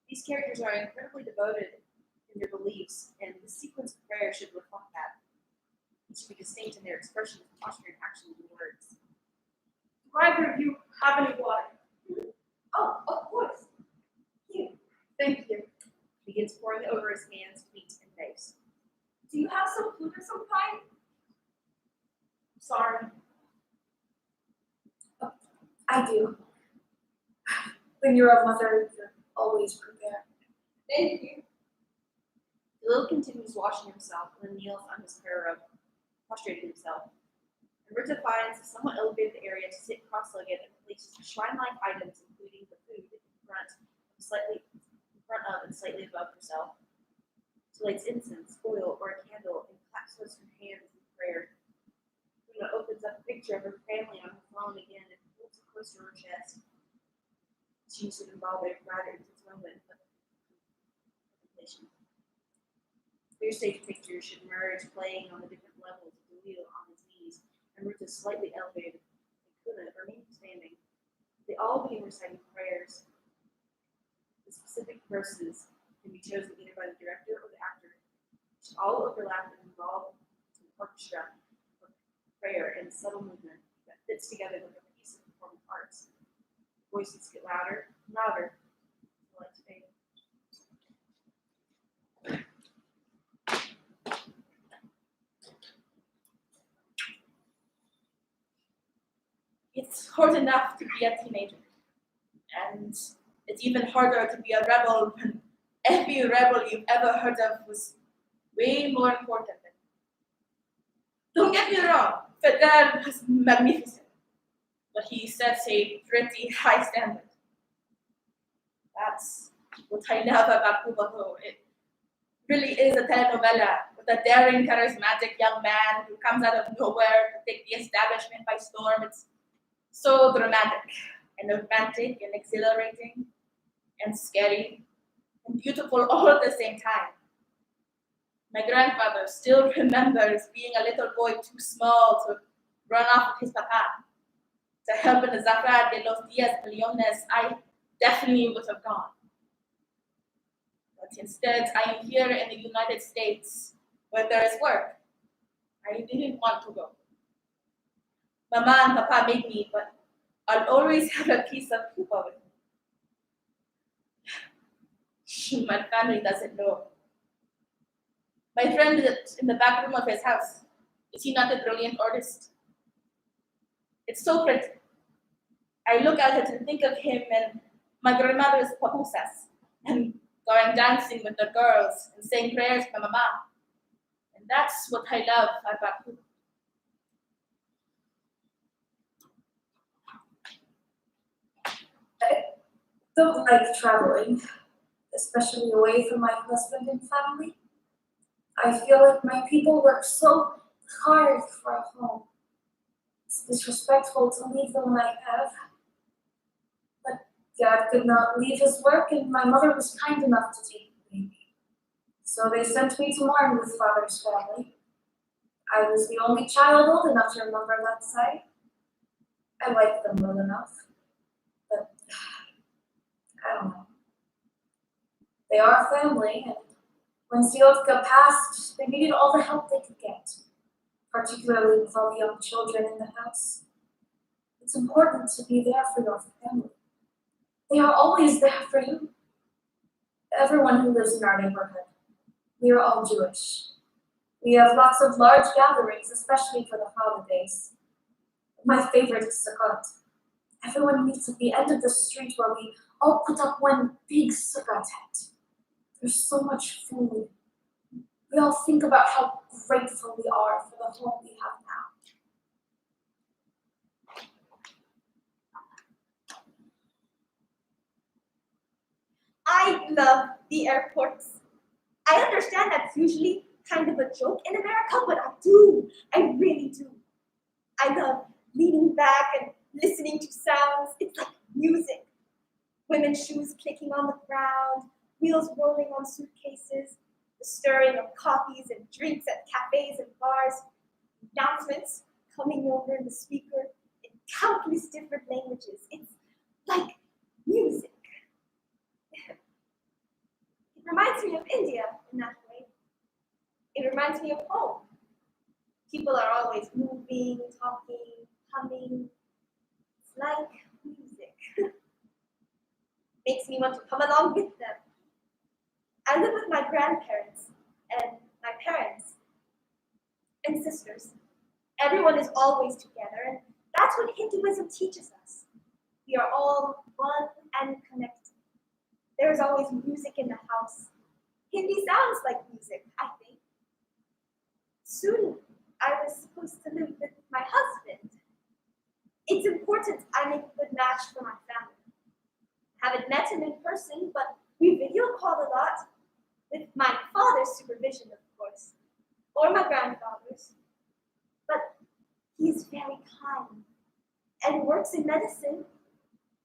These characters are incredibly devoted in their beliefs, and the sequence of prayer should reflect that. It should be distinct in their expression of posture and action and words. Do either of you have any water? Oh, of course. Here. Thank you. He begins pouring over his hands, feet, and face. Do you have some food or some kind? Sorry. I do. When you're a mother, you're always prepared. Thank you. Lil continues washing himself and then kneels on his prayer robe, prostrating himself. And Rita finds a somewhat elevated area to sit cross-legged and places shrine-like items, including the food in front of and slightly above herself. She lights incense, oil, or a candle and clasps her hands in prayer. Rita opens up a picture of her family on her phone again and pulls it close to her chest. She should involve a rather intense moment of contemplation. Clear stage pictures should merge, playing on the different levels of the wheel on his knees, and Ruth is slightly elevated, and Kuna remaining standing. They all begin reciting prayers. The specific verses can be chosen either by the director or the actor. They should all overlap and involve an orchestra of prayer and subtle movement that fits together with a piece of performing arts. Voices get louder and louder. The lights fade. It's hard enough to be a teenager, and it's even harder to be a rebel when every rebel you've ever heard of was way more important than you. Don't get me wrong, Fidel was magnificent, but he sets a pretty high standard. That's what I love about Cuba, though. It really is a telenovela with a daring, charismatic young man who comes out of nowhere to take the establishment by storm. It's so dramatic and romantic and exhilarating and scary and beautiful all at the same time. My grandfather still remembers being a little boy too small to run off with his papa. To help in the Zafra de los Dias Millones, I definitely would have gone. But instead, I am here in the United States where there is work. I didn't want to go. Mama and Papa made me, but I'll always have a piece of pupa with me. My family doesn't know. My friend is in the back room of his house. Is he not a brilliant artist? It's so pretty. I look at it and think of him and my grandmother's pupusas and going dancing with the girls and saying prayers for Mama. And that's what I love about him. I don't like traveling, especially away from my husband and family. I feel like my people work so hard for a home. It's disrespectful to leave them when I have. But Dad could not leave his work, and my mother was kind enough to take the baby. So they sent me to mourn with Father's family. I was the only child old enough to remember that side. I liked them well enough, but I don't know. They are family, and when Siotka passed, they needed all the help they could get, particularly with all the young children in the house. It's important to be there for your family. They are always there for you. Everyone who lives in our neighborhood, we are all Jewish. We have lots of large gatherings, especially for the holidays. My favorite is Sukkot. Everyone meets at the end of the street where we all put up one big sukkah tent. There's so much food. We all think about how grateful we are for the home we have now. I love the airports. I understand that's usually kind of a joke in America, but I do. I really do. I love leaning back and listening to sounds. It's like music. Women's shoes clicking on the ground, wheels rolling on suitcases, the stirring of coffees and drinks at cafes and bars, announcements coming over in the speaker in countless different languages. It's like music. It reminds me of India in that way. It reminds me of home. People are always moving, talking, humming. It's like music. Makes me want to come along with them. I live with my grandparents and my parents and sisters. Everyone is always together, and that's what Hinduism teaches us. We are all one and connected. There is always music in the house. Hindi sounds like music, I think. Soon, I was supposed to live with my husband. It's important I make a good match for my family. Haven't met him in person, but we video call a lot, with my father's supervision, of course, or my grandfather's. But he's very kind and works in medicine,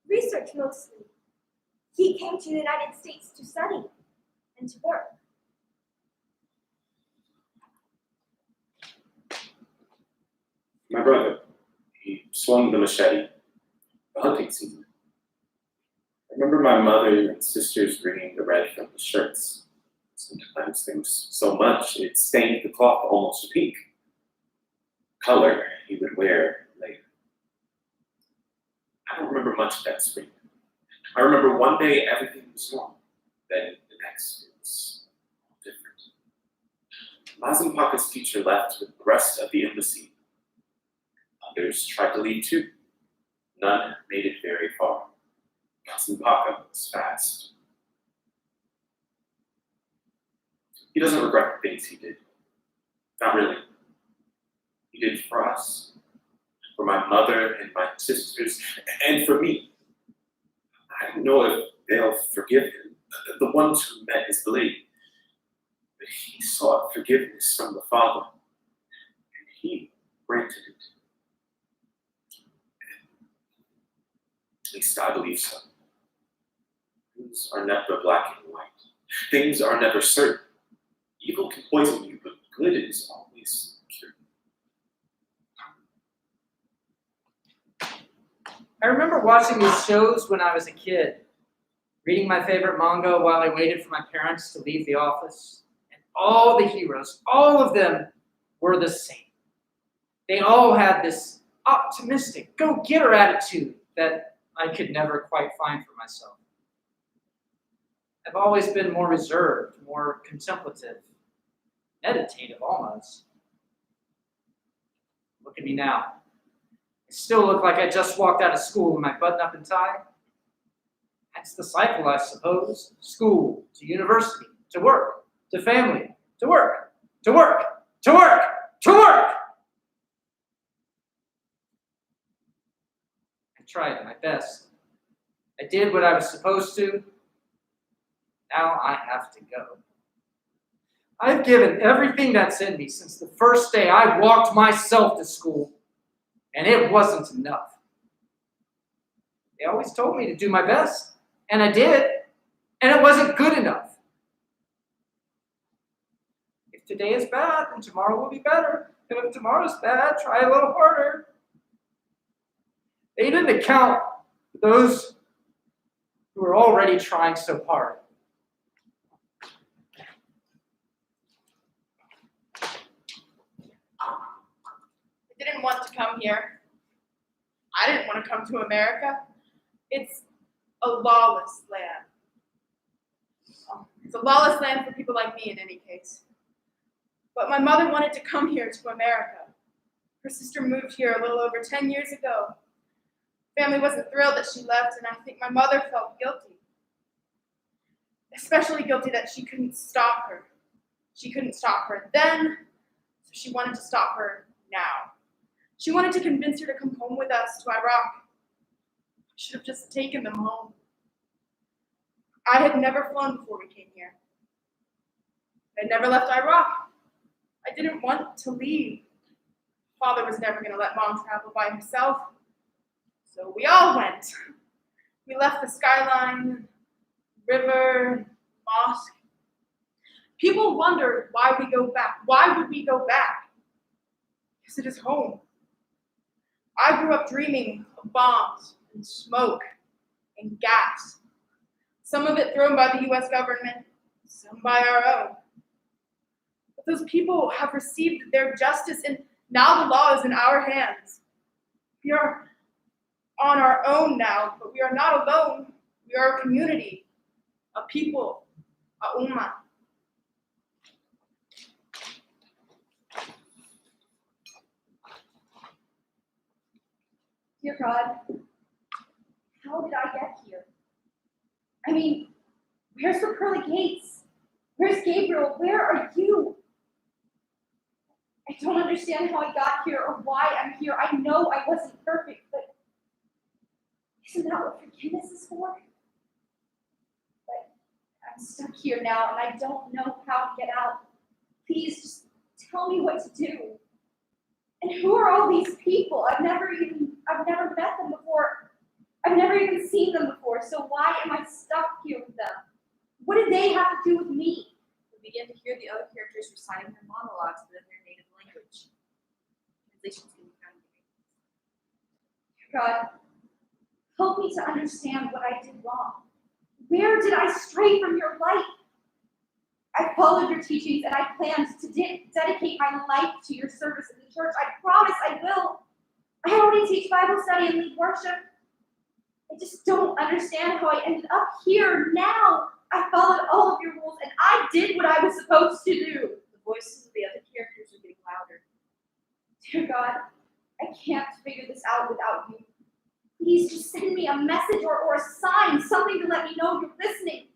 research mostly. He came to the United States to study and to work. My brother, he swung the machete, the hunting season. I remember my mother and sisters bringing the red from the shirts. Sometimes things so much it stained the cloth almost to pink. Color he would wear later. I don't remember much of that spring. I remember one day everything was normal. Then the next it was all different. Mazimpaka's teacher left with the rest of the embassy. Others tried to leave too. None made it very far. Mazimpaka was fast. He doesn't regret the things he did. Not really. He did it for us, for my mother and my sisters, and for me. I don't know if they'll forgive him, the ones who met his blade. But he sought forgiveness from the Father, and he granted it. At least I believe so. Things are never black and white. Things are never certain. Evil can poison you, but good is always pure. I remember watching these shows when I was a kid, reading my favorite manga while I waited for my parents to leave the office. And all the heroes, all of them were the same. They all had this optimistic, go-getter attitude that I could never quite find for myself. I've always been more reserved, more contemplative, meditative almost. Look at me now. I still look like I just walked out of school with my button up and tie. That's the cycle, I suppose. School, to university, to work, to family, to work, to work, to work, to work! I tried my best. I did what I was supposed to. Now I have to go. I've given everything that's in me since the first day I walked myself to school, and it wasn't enough. They always told me to do my best, and I did, and it wasn't good enough. If today is bad, then tomorrow will be better. And if tomorrow's bad, try a little harder. They didn't account for those who were already trying so hard. I didn't want to come here. I didn't want to come to America. It's a lawless land. It's a lawless land for people like me in any case. But my mother wanted to come here to America. Her sister moved here a little over 10 years ago. Family wasn't thrilled that she left, and I think my mother felt guilty. Especially guilty that she couldn't stop her. She couldn't stop her then, so she wanted to stop her now. She wanted to convince her to come home with us to Iraq. I should have just taken them home. I had never flown before we came here. I had never left Iraq. I didn't want to leave. Father was never going to let Mom travel by herself. So we all went. We left the skyline, river, mosque. People wondered why we go back. Why would we go back? Because it is home. I grew up dreaming of bombs and smoke and gas. Some of it thrown by the US government, some by our own. But those people have received their justice, and now the law is in our hands. We are on our own now, but we are not alone. We are a community, a people, a ummah. Dear God, how did I get here? I mean, where's the pearly gates? Where's Gabriel? Where are you? I don't understand how I got here or why I'm here. I know I wasn't perfect, but isn't that what forgiveness is for? But I'm stuck here now and I don't know how to get out. Please just tell me what to do. And who are all these people? I've never met them before. I've never even seen them before, so why am I stuck here with them? What did they have to do with me? We begin to hear the other characters reciting their monologues, but in their native language. Translations can be found here. God, help me to understand what I did wrong. Where did I stray from your light? I followed your teachings and I planned to dedicate my life to your service in the church. I promise I will. I already teach Bible study and lead worship. I just don't understand how I ended up here now. I followed all of your rules and I did what I was supposed to do. The voices of the other characters are getting louder. Dear God, I can't figure this out without you. Please just send me a message or a sign, something to let me know you're listening.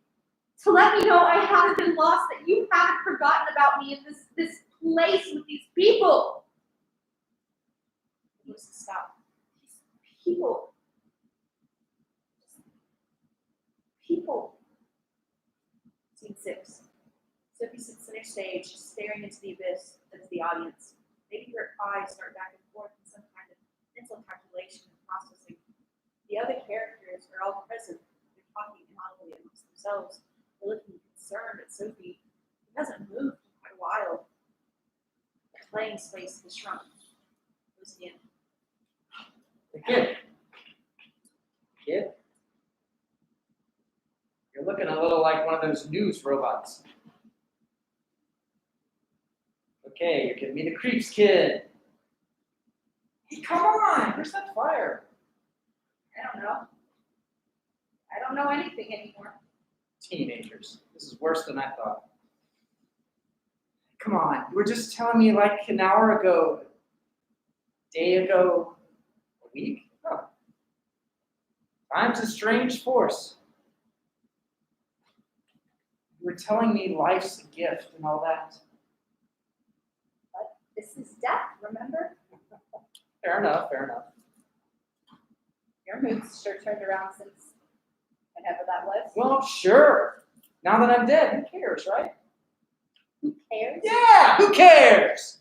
To let me know I haven't been lost, that you haven't forgotten about me in this place with these people. The voices stop. These people. People. Scene 6. Sophie sits center stage, staring into the abyss that is the audience. Maybe her eyes start back and forth in some kind of mental calculation and processing. The other characters are all present. They're talking inaudibly amongst themselves. They're looking concerned at Sophie, who hasn't moved in quite a while. The playing space has shrunk. Listen in. Kid, you're looking a little like one of those news robots. Okay, you're giving me the creeps, kid. Hey, come on, where's that fire? I don't know. I don't know anything anymore. Teenagers. This is worse than I thought. Come on, you were just telling me like an hour ago, a day ago, a week? Oh. Time's a strange force. You were telling me life's a gift and all that. But this is death, remember? Fair enough, fair enough. Your mood's sure turned around since whenever that was. Well, sure. Now that I'm dead, who cares, right? Who cares? Yeah, who cares?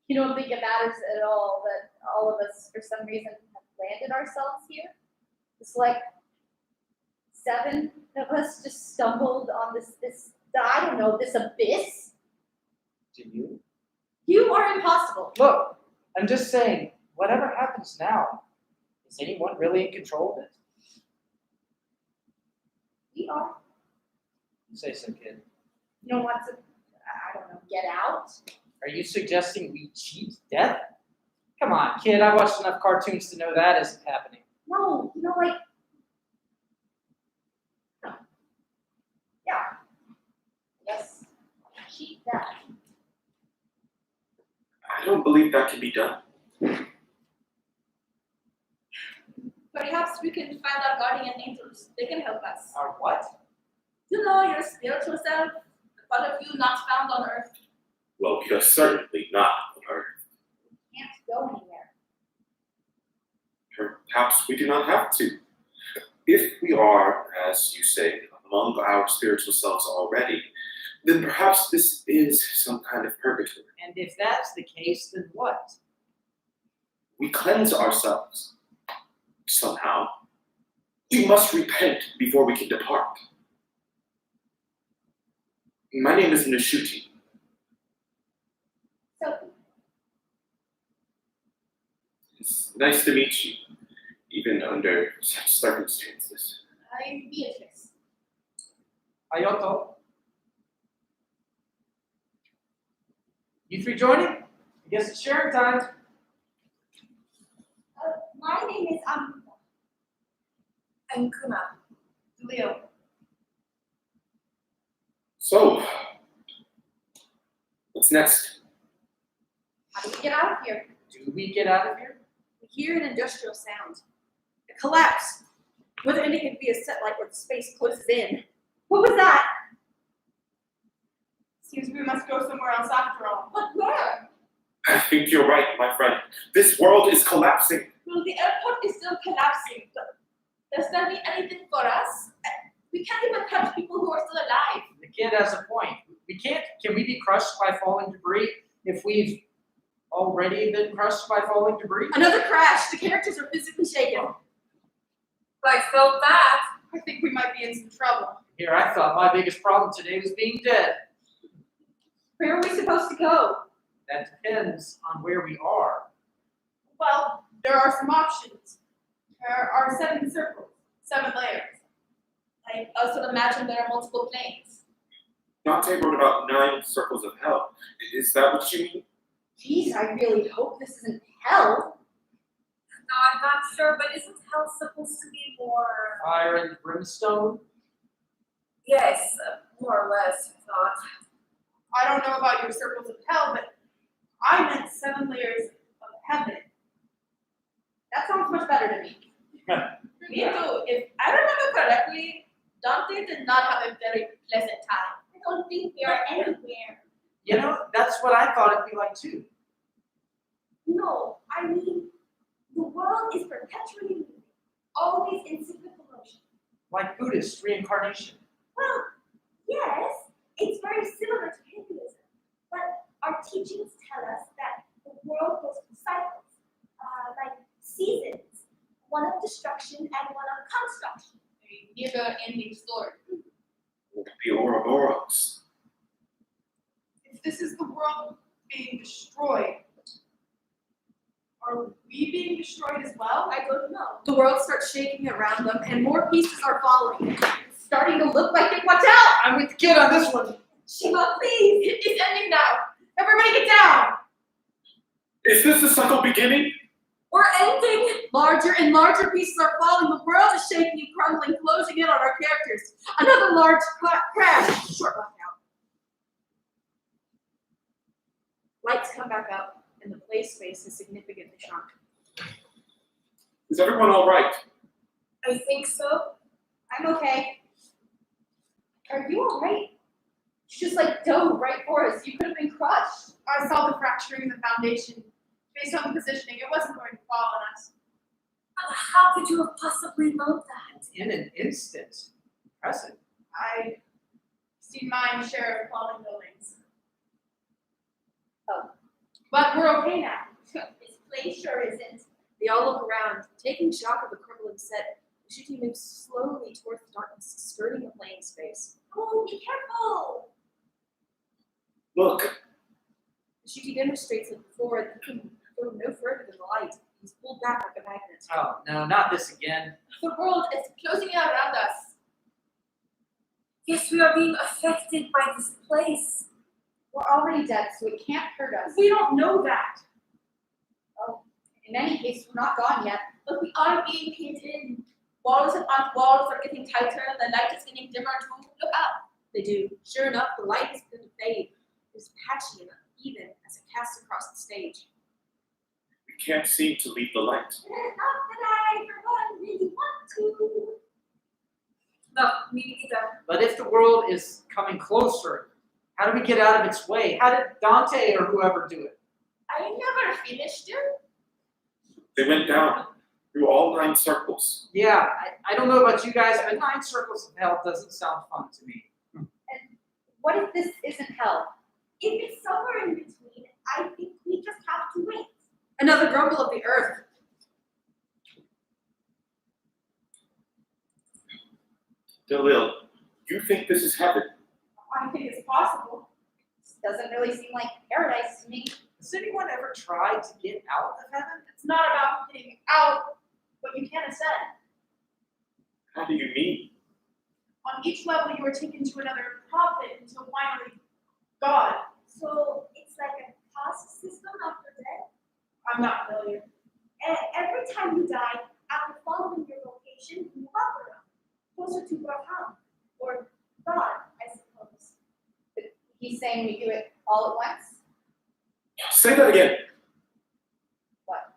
You don't think it matters at all that all of us, for some reason, have landed ourselves here? It's like 7 of us just stumbled on this, I don't know, this abyss? Do you? You are impossible. Look, I'm just saying, whatever happens now, is anyone really in control of it? We are. You say so, kid. You don't want to, I don't know, get out? Are you suggesting we cheat death? Come on, kid, I watched enough cartoons to know that isn't happening. No, like, no. Yeah. Yes. Cheat that. I don't believe that can be done. Perhaps we can find our guardian angels. They can help us. Our what? You know, your spiritual self, the part of you not found on earth. Well, we are certainly not on Earth. Can't go anywhere. Perhaps we do not have to. If we are, as you say, among our spiritual selves already, then perhaps this is some kind of purgatory. And if that's the case, then what? We cleanse ourselves. Somehow. We must repent before we can depart. My name is Nishuti. So, It's nice to meet you, even under such circumstances. I'm Beatrice. Ayoto. You three joining? I guess it's sharing time. My name is I'm Kuma. Leo. So, what's next? how do we get out of here? Do we get out of here? We hear an industrial sound. A collapse. Whether it could be a set light where the space closes in. What was that? Seems we must go somewhere else after all. But where? I think you're right, my friend. This world is collapsing. Well, the airport is still collapsing, but does that mean anything for us? We can't even touch people who are still alive. The kid has a point. Can we be crushed by falling debris if we've already been crushed by falling debris? Another crash. The characters are physically shaken. I felt that. I think we might be in some trouble. Here, I thought my biggest problem today was being dead. Where are we supposed to go? That depends on where we are. Well, there are some options. There are 7 circles, 7 layers. I also imagine there are multiple planes. Dante wrote about 9 circles of hell. Is that what you mean? Geez, I really hope this isn't hell. No, I'm not sure, but isn't hell supposed to be more? Fire and brimstone? Yes, more or less, I thought. I don't know about your circles of hell, but I meant 7 layers of heaven. That sounds much better to me. Me too. If I remember correctly, Dante did not have a very pleasant time. I don't think we are anywhere. You know, that's what I thought it'd be like too. No, I mean, the world is perpetually moving, always in cyclical motion. Like Buddhist reincarnation. Well, yes, it's very similar to Hinduism, but our teachings tell us that the world goes through cycles, like seasons, one of destruction and one of construction. A never-ending story. The Ouroboros. If this is the world being destroyed, are we being destroyed as well? I don't know. The world starts shaking around them, and more pieces are falling. It's starting to look like it. Watch out! I'm with the kid on this one. Shiva, please. It's ending now. Everybody get down. Is this the cycle beginning? We're ending. Larger and larger pieces are falling. The world is shaking and crumbling, closing in on our characters. Another large crash. Short blackout. Lights come back up, and the play space is significantly shrunk. Is everyone all right? I think so. I'm okay. Are you alright? You just like dove right for us. You could have been crushed. I saw the fracturing in the foundation. Based on the positioning, it wasn't going to fall on us. How could you have possibly known that? In an instant. Impressive. I've seen my share of falling buildings. Oh. But we're okay now. This place sure isn't. They all look around, taking shock of the crumbling set. The shooting moves slowly towards the darkness, skirting the playing space. Oh, be careful. Look, The shooting demonstrates that before that he can go no further than the light. He's pulled back like a magnet. Oh, no, not this again. The world is closing in around us. Yes, we are being affected by this place. We're already dead, so it can't hurt us. We don't know that. In any case, we're not gone yet. But we are being pinned in. Walls upon walls are getting tighter, and the light is getting dimmer too. Look up. They do. Sure enough, the light has begun to fade. It's patchy and uneven as it casts across the stage. we can't seem to leave the light. Not that I, for one, really want to. No, me neither. But if the world is coming closer, how do we get out of its way? How did Dante or whoever do it? I never finished it. They went down through all 9 circles. Yeah, I don't know about you guys, but 9 circles of hell doesn't sound fun to me. What if this isn't hell? If it's somewhere in between, I think we just have to wait. Another grumble of the earth. Delil, you think this is heaven? I think it's possible. This doesn't really seem like paradise to me. Has anyone ever tried to get out of heaven? It's not about getting out, but you can ascend. How do you mean? On each level, you are taken to another prophet until finally God. So it's like a caste system after death. I'm not familiar. Every time you die, after following your vocation, you move up around, closer to Brahman, or God, I suppose. He's saying we do it all at once? Say that again. What?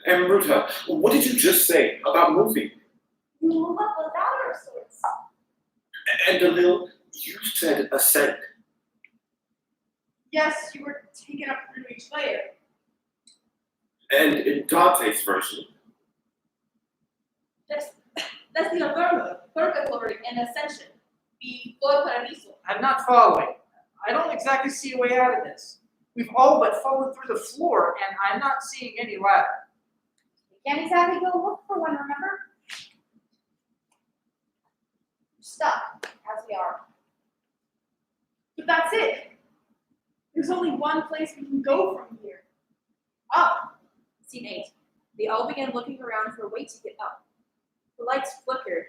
Amruta, what did you just say about moving? You move up a ladder of sorts. And Delil, you said ascend. Yes, you were taken up through each layer. And in Dante's version, That's the Inferno, Purgatory, and Ascension. Before Paradiso. I'm not following. I don't exactly see a way out of this. We've all but fallen through the floor, and I'm not seeing any ladder. We can't exactly go look for one, remember? We're stuck, as we are. But that's it. There's only one place we can go from here. Up. Scene 8. They all began looking around for a way to get up. The lights flickered,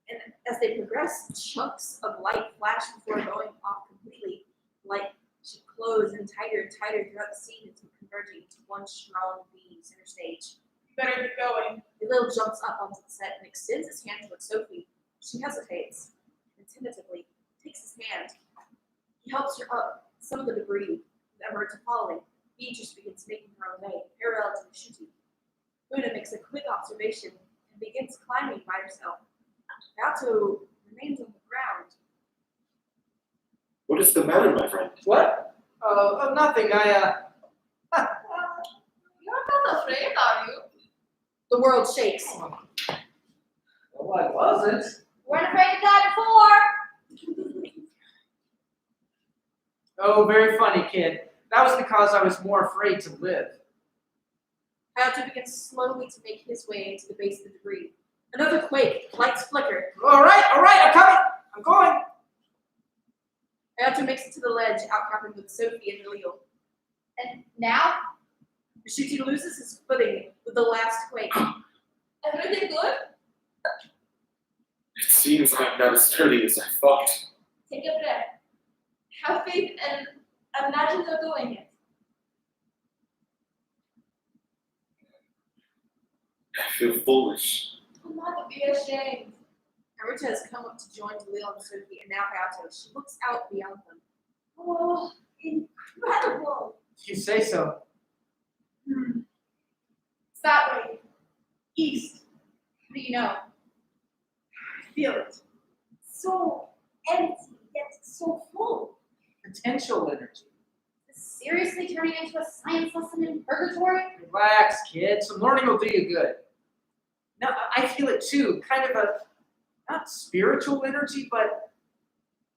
and as they progressed, chunks of light flashed before going off completely. Light should close and tighter throughout the scene until converging into one strong beam center stage. You better get going. Lil jumps up onto the set and extends his hand towards Sophie. She hesitates and tentatively takes his hand. He helps her up some of the debris that emerged falling. Beatrice begins making her own way, parallel to the shooting. Buddha makes a quick observation and begins climbing by herself. Gato remains on the ground. what is the matter, my friend? What? Oh, nothing. You're not afraid, are you? The world shakes. Well, I wasn't. Weren't afraid to die before! Oh, very funny, kid. That was because I was more afraid to live. Hayato begins slowly to make his way to the base of the debris. Another quake, lights flicker. All right, I'm coming. I'm going. Hayato makes it to the ledge, outcropping with Sophie and Leo. And now? Rishuti loses his footing with the last quake. Everything good? It seems I'm not as sturdy as I thought. Take a breath. Have faith and imagine you're doing it. I feel foolish. I'm not to be ashamed. Haruta has come up to join Delil and Sophie and now Hayato. She looks out beyond them. Oh, incredible. You say so. It's that way. East. How do you know? I feel it. So empty, yet so full. Potential energy. Is this seriously turning into a science lesson in purgatory? Relax, kid. Some learning will do you good. No, I feel it too. Kind of a, not spiritual energy, but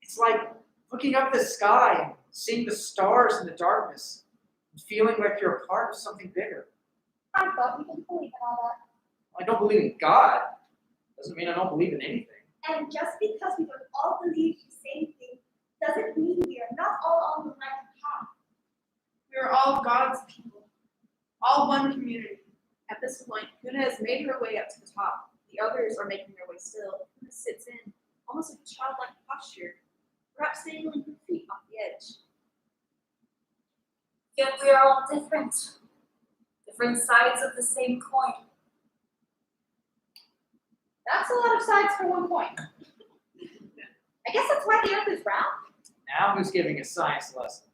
it's like looking up the sky and seeing the stars in the darkness and feeling like you're a part of something bigger. I thought we didn't believe in all that. I don't believe in God. Doesn't mean I don't believe in anything. And just because we don't all believe the same thing doesn't mean we are not all on the right path. We are all God's people, all one community. At this point, Kuna has made her way up to the top. The others are making their way still. Kuna sits in, almost like a childlike posture, perhaps dangling her feet off the edge. Yet we are all different. Different sides of the same coin. That's a lot of sides for one coin. I guess that's why the earth is round. Now who's giving a science lesson?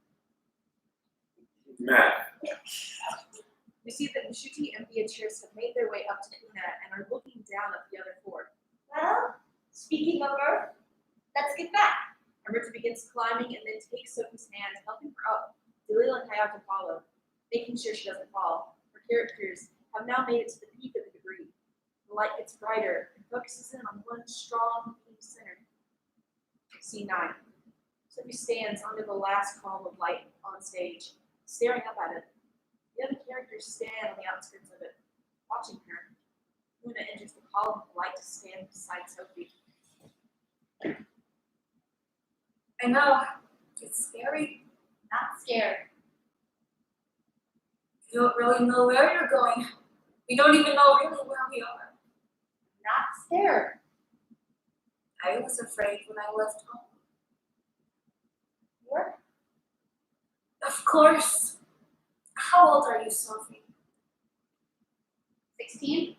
Math. We see that Nishuti and Beatrice have made their way up to Kuna and are looking down at the other four. Well, speaking of Earth, let's get back. Amrita begins climbing and then takes Sophie's hand, helping her up. Delil and Hayato follow, making sure she doesn't fall. Her characters have now made it to the peak of the debris. The light gets brighter and focuses in on one strong pink center. Scene 9. Sophie stands under the last column of light on stage, staring up at it. The other characters stand on the outskirts of it, watching her. Luna enters the column of light to stand beside Sophie. I know. It's scary. Not scared. You don't really know where you're going. We don't even know really where we are. Not scared. I was afraid when I left home. What? Of course. How old are you, Sophie? 16?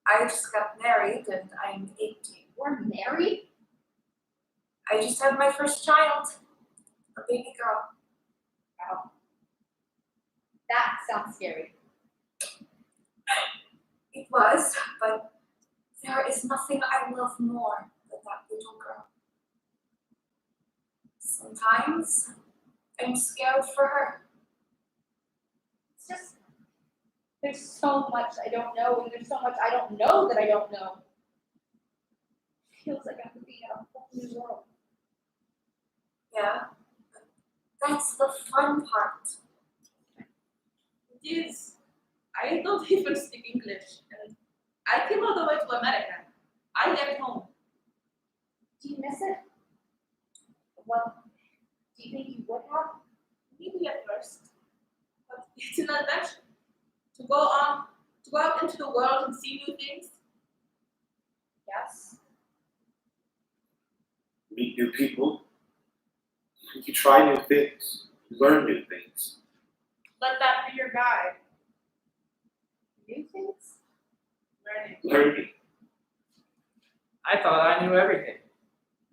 I just got married and I'm 18. We're married? I just had my first child. A baby girl. Wow. That sounds scary. It was, but there is nothing I love more than that little girl. Sometimes I'm scared for her. It's just, there's so much I don't know, and there's so much I don't know that I don't know. It feels like I'm being in a whole new world. Yeah, but that's the fun part. It is. I don't even speak English, and I came all the way to America. I left home. Do you miss it? Well, do you think you would have? Maybe at first, but it's an adventure. To go out into the world and see new things. Yes. Meet new people. You try new things. You learn new things. Let that be your guide. New things? Learning. Learning. I thought I knew everything.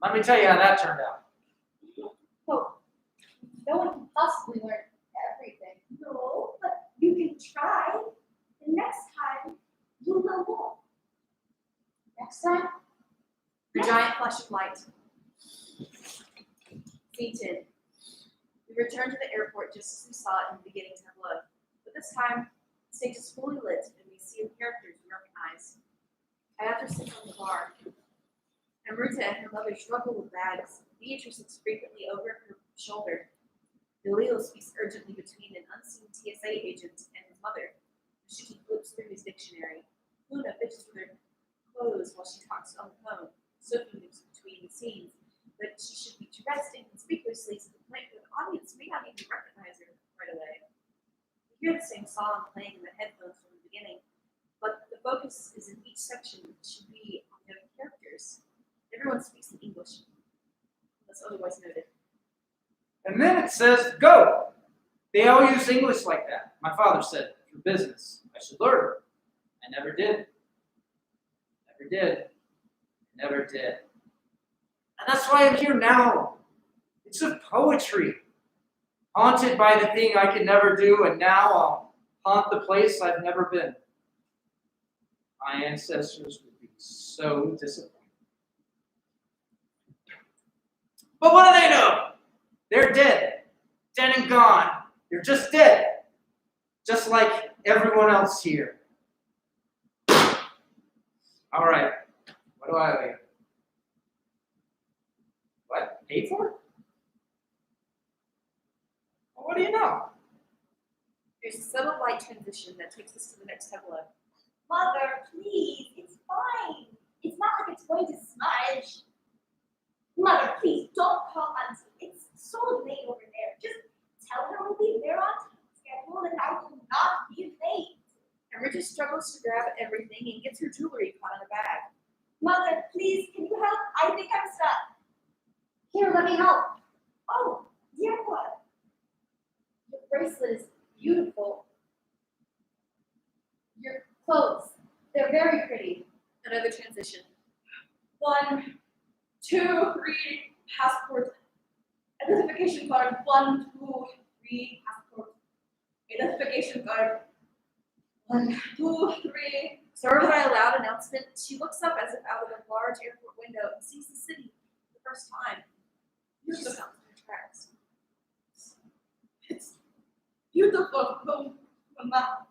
Let me tell you how that turned out. Oh, no one can possibly learn everything. No, but you can try. The next time, you'll know more. Next time? The giant flash of light. Scene 10. We return to the airport just as we saw it in the beginning tableau. But this time, the stage is fully lit and we see the characters we recognize. Hayato sits on the bar. Amrita and her mother struggle with bags. Beatrice looks frequently over her shoulder. Delil speaks urgently between an unseen TSA agent and his mother. She flips through his dictionary. Luna fidgets with her clothes while she talks on the phone. Sophie moves between the scenes, but she should be dressed inconspicuously to the point where the audience may not even recognize her right away. We hear the same song playing in the headphones from the beginning, but the focus is in each section should be on the other characters. Everyone speaks in English, unless otherwise noted. And then it says, go. They all use English like that. My father said, for business. I should learn. I never did. Never did. Never did. And that's why I'm here now. It's of poetry. Haunted by the thing I can never do, and now I'll haunt the place I've never been. My ancestors would be so disappointed. But what do they know? They're dead. Dead and gone. They're just dead. Just like everyone else here. All right. What do I owe you? What? Paid for it? Well, what do you know? There's a subtle light transition that takes us to the next tableau. Mother, please, it's fine. It's not like it's going to smudge. Mother, please, don't call Auntie. It's so late over there. Just tell her we'll be there on schedule and I will not be late. Amrita struggles to grab everything and gets her jewelry caught in a bag. Mother, please, can you help? I think I'm stuck. Here, let me help. Oh, dear what? Your bracelet is beautiful. Your clothes, they're very pretty. Another transition. 1, 2, 3, passport. Identification card. 1, 2, 3, passport. Identification card. 1, 2, 3. Startled by a loud announcement, she looks up as if out of a large airport window and sees the city for the first time. She stops in her tracks. It's beautiful, Mama.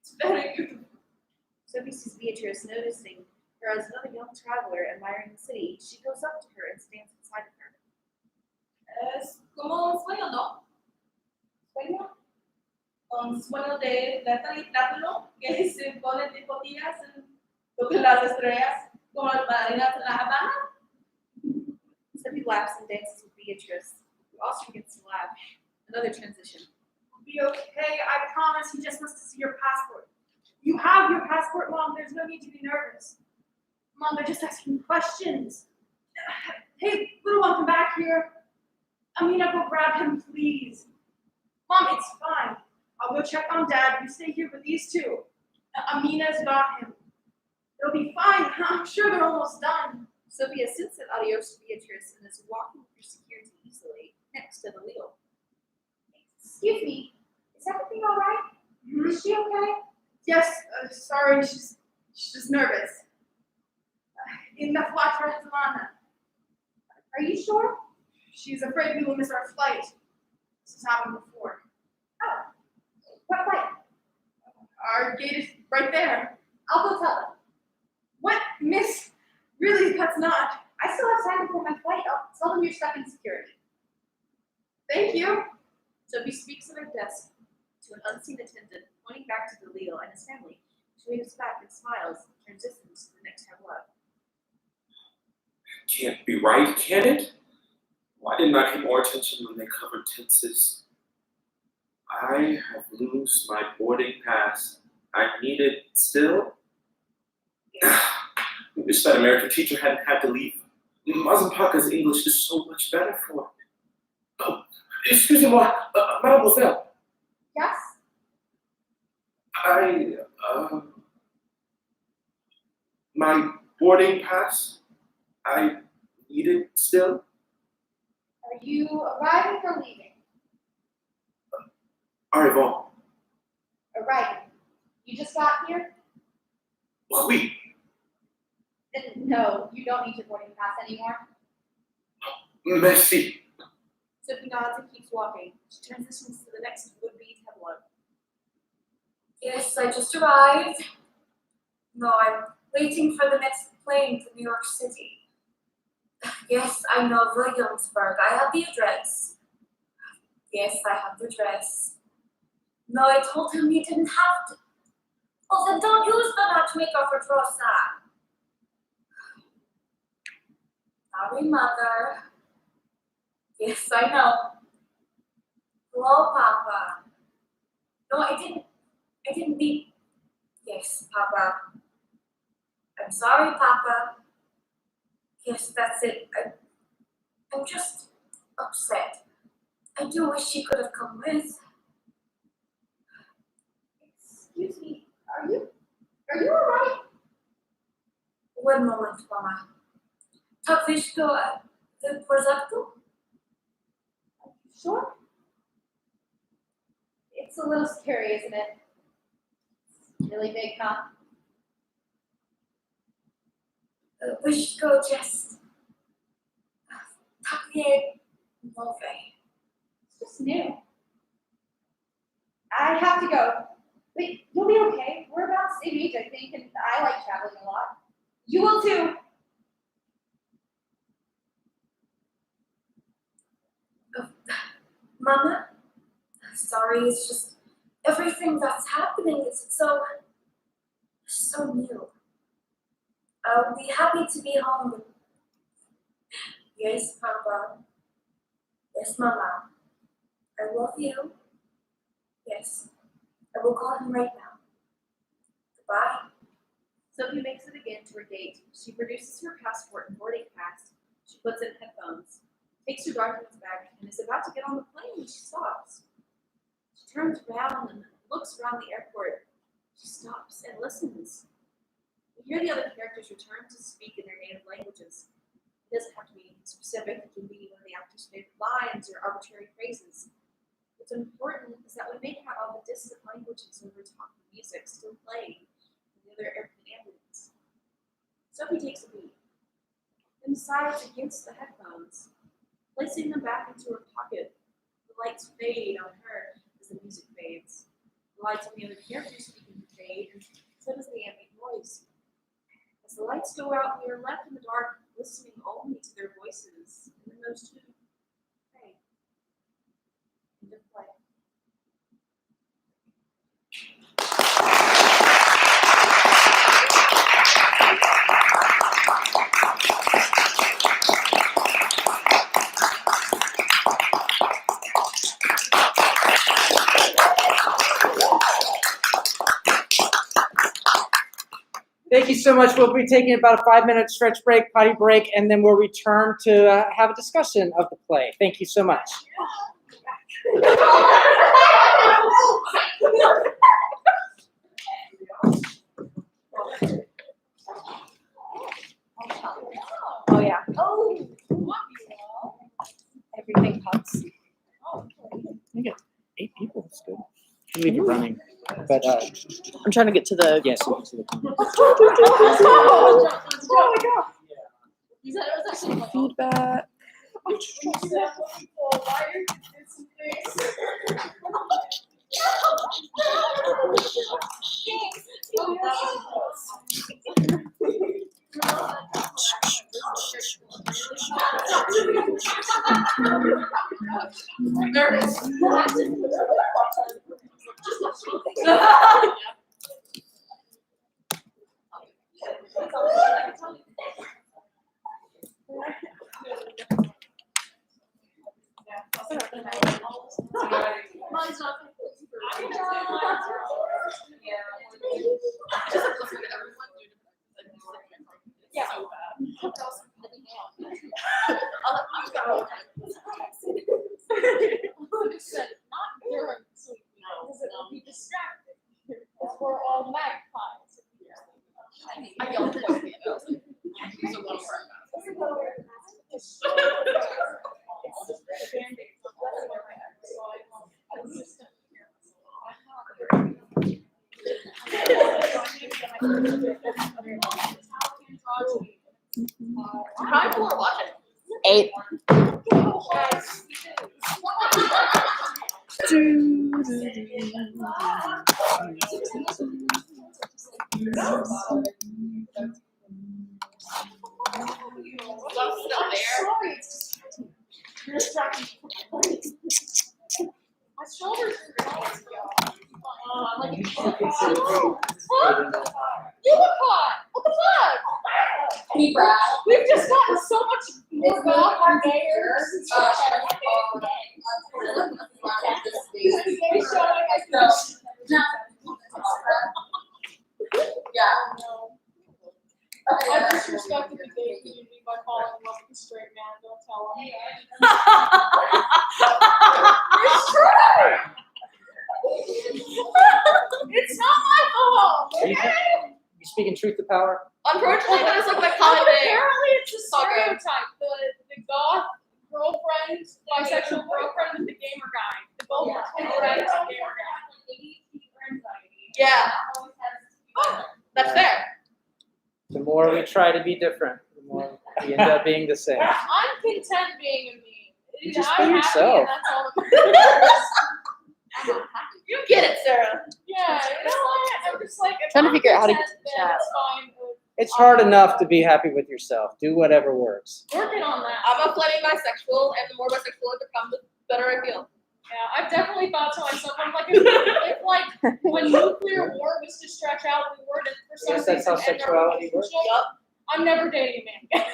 It's very beautiful. Sophie sees Beatrice noticing her as another young traveler admiring the city. She goes up to her and stands beside her. Es como un sueño, ¿no? ¿Sueño? Un sueño de plata y plátano que se pone de botellas en las estrellas como las bailarinas en La Habana. Sophie laughs and dances with Beatrice, who also begins to laugh. Another transition. It'll be okay, I promise. He just wants to see your passport. You have your passport, Mom. There's no need to be nervous. Mom, they're just asking questions. Hey, little one, come back here. Amina, go grab him, please. Mom, it's fine. I'll go check on Dad. You stay here with these two. Amina's got him. It'll be fine. I'm sure they're almost done. Sophia sits at adios to Beatrice and is walking through security easily next to the wheel. Excuse me, is everything all right? Is she okay? Yes, sorry, she's just nervous. In the Flat Semana. Are you sure? She's afraid we will miss our flight. This has happened before. Oh, what flight? Our gate is right there. I'll go tell them. What, miss? Really, that's not. I still have time before my flight. I'll tell them you're stuck in security. Thank you. Sophie speaks at her desk to an unseen attendant, pointing back to the Leo and his family. She waves back and smiles, transitions to the next tableau. Can't be right, can it? Why didn't I pay more attention when they covered tenses? I have lost my boarding pass. I need it still. I wish that American teacher hadn't had to leave. Mazampaka's English is so much better for it. Oh, excusez-moi, mademoiselle. Yes? My boarding pass, I need it still. Are you arriving or leaving? Arrivons. Arriving. You just got here? Oui. Then no, you don't need your boarding pass anymore. Merci. Sophie nods and keeps walking. She transitions to the next would-be tableau. Yes, I just arrived. No, I'm waiting for the next plane to New York City. Yes, I know Williamsburg. I have the address. Yes, I have the address. No, I told him he didn't have to. Oh, then don't use the matchmaker for Trossa. Sorry, Mother. Yes, I know. Hello, Papa. No, I didn't mean. Yes, Papa. I'm sorry, Papa. Yes, that's it. I'm just upset. I do wish she could have come with. Excuse me, Are you alright? One moment, Mama. Tak visto w porządku? Sure. It's a little scary, isn't it? It's really big, huh? Wszystko just takie nowe. It's just new. I have to go. But you'll be okay. We're about the same age, I think, and I like traveling a lot. You will too. Mama, sorry, it's just everything that's happening is so new. I'll be happy to be home. Yes, Papa. Yes, Mama. I love you. Yes, I will call him right now. Goodbye. Sophie makes it again to her gate. She produces her passport and boarding pass. She puts in headphones, takes her documents back, and is about to get on the plane when she stops. She turns around and looks around the airport. She stops and listens. You hear the other characters return to speak in their native languages. It doesn't have to be specific. It can be one of the actors' favorite lines or arbitrary phrases. What's important is that we make out all the distant languages over talking music still playing in the other airplane ambulance. Sophie takes a beat, then sighs against the headphones, placing them back into her pocket. The lights fade on her as the music fades. The lights on the other characters speaking fade, and so does the ambient noise. As the lights go out, we are left in the dark, listening only to their voices, and then those two fade. End of play. Thank you so much. We'll be taking about a 5-minute stretch break, potty break, and then we'll return to have a discussion of the play. Thank you so much. Oh yeah. Oh. Everything pops. You get 8 people. That's good. You leave it running. But I'm trying to get to the. yes. Oh my god. You said it was actually like Feedback. Mine's not. Yeah. So bad. Not during sleep. No. Because it will be distracting. Because we're all magpies. I yelled at you. It's a little How many people are watching? 8. Still there? You're distracting. My shoulders are like You look hot. What the fuck? Hey, Brad. We've just gotten so much more about our layers. I disrespected the gay community by calling him a straight man. Don't tell him. It's true. It's not my fault. Are you speaking truth to power? Unfortunately, that is like my No, common but name. apparently it's a Fuck it. stereotype. The goth girlfriend, bisexual girlfriend with the gamer guy. The goth girlfriend with the gamer guy. Yeah. That's fair. The more we try to be different, the more we end up being the same. I'm content being a meme. Just I'm be happy yourself. and that's all that matters. You get it, Sarah. Yeah, you know what? I'm just like, if Trying to I'm figure out how to content, get the then chat. it's fine. It's hard enough to be happy with yourself. Do whatever works. Working on that. I'm a plenty bisexual, and the more bisexual I become, the better I feel. Yeah, I've definitely thought to myself, I'm like, if like when nuclear war was to stretch out, we were to for some Yes, that's how reason end our sexuality works. relationship, I'm never dating a man.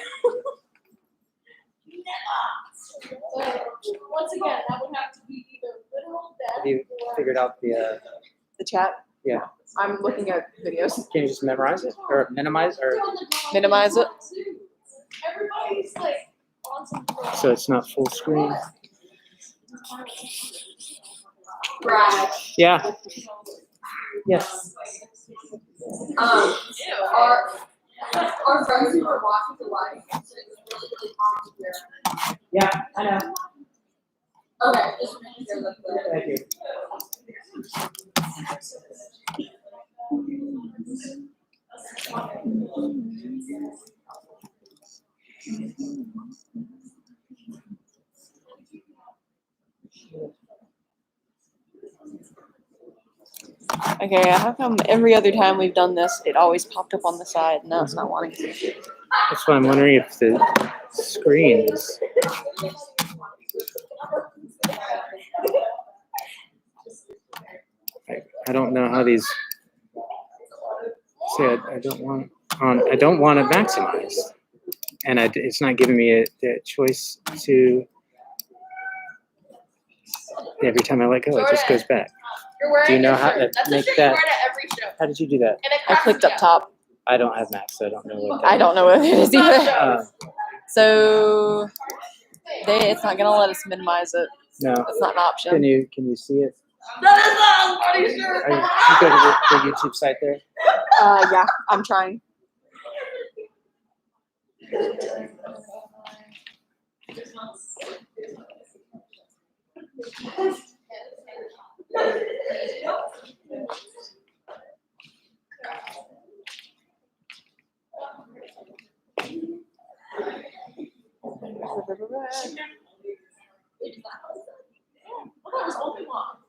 Never. So, once again, that would have to be either literal death Have you or figured out the? The chat? Yeah. I'm looking at videos. Can you just memorize it or minimize or Minimize it. Everybody's like on some so it's not full screen? Brad, Yeah. Yes. our friends who were watching the live, it was really hot to hear. Yeah, I know. Okay, just making sure that the. Thank you. Okay, how come every other time we've done this, it always popped up on the side? Now it's not wanting to. That's why I'm wondering if the screen is. I don't know how these. See, I don't want on. I don't want it maximized, and it's not giving me a choice to. Every time I let go, it just goes back. You're wearing Do you know this how shirt. to That's make a shirt that- you wear to every show. How did you do that? And it I cracks clicked me up top. I don't have Mac, so I don't know what. I don't know what it is either. Uh, So it's not gonna let us minimize it. no. It's not an option. Can you see it? That is a funny shirt. You go to the YouTube site there. Yeah, I'm trying.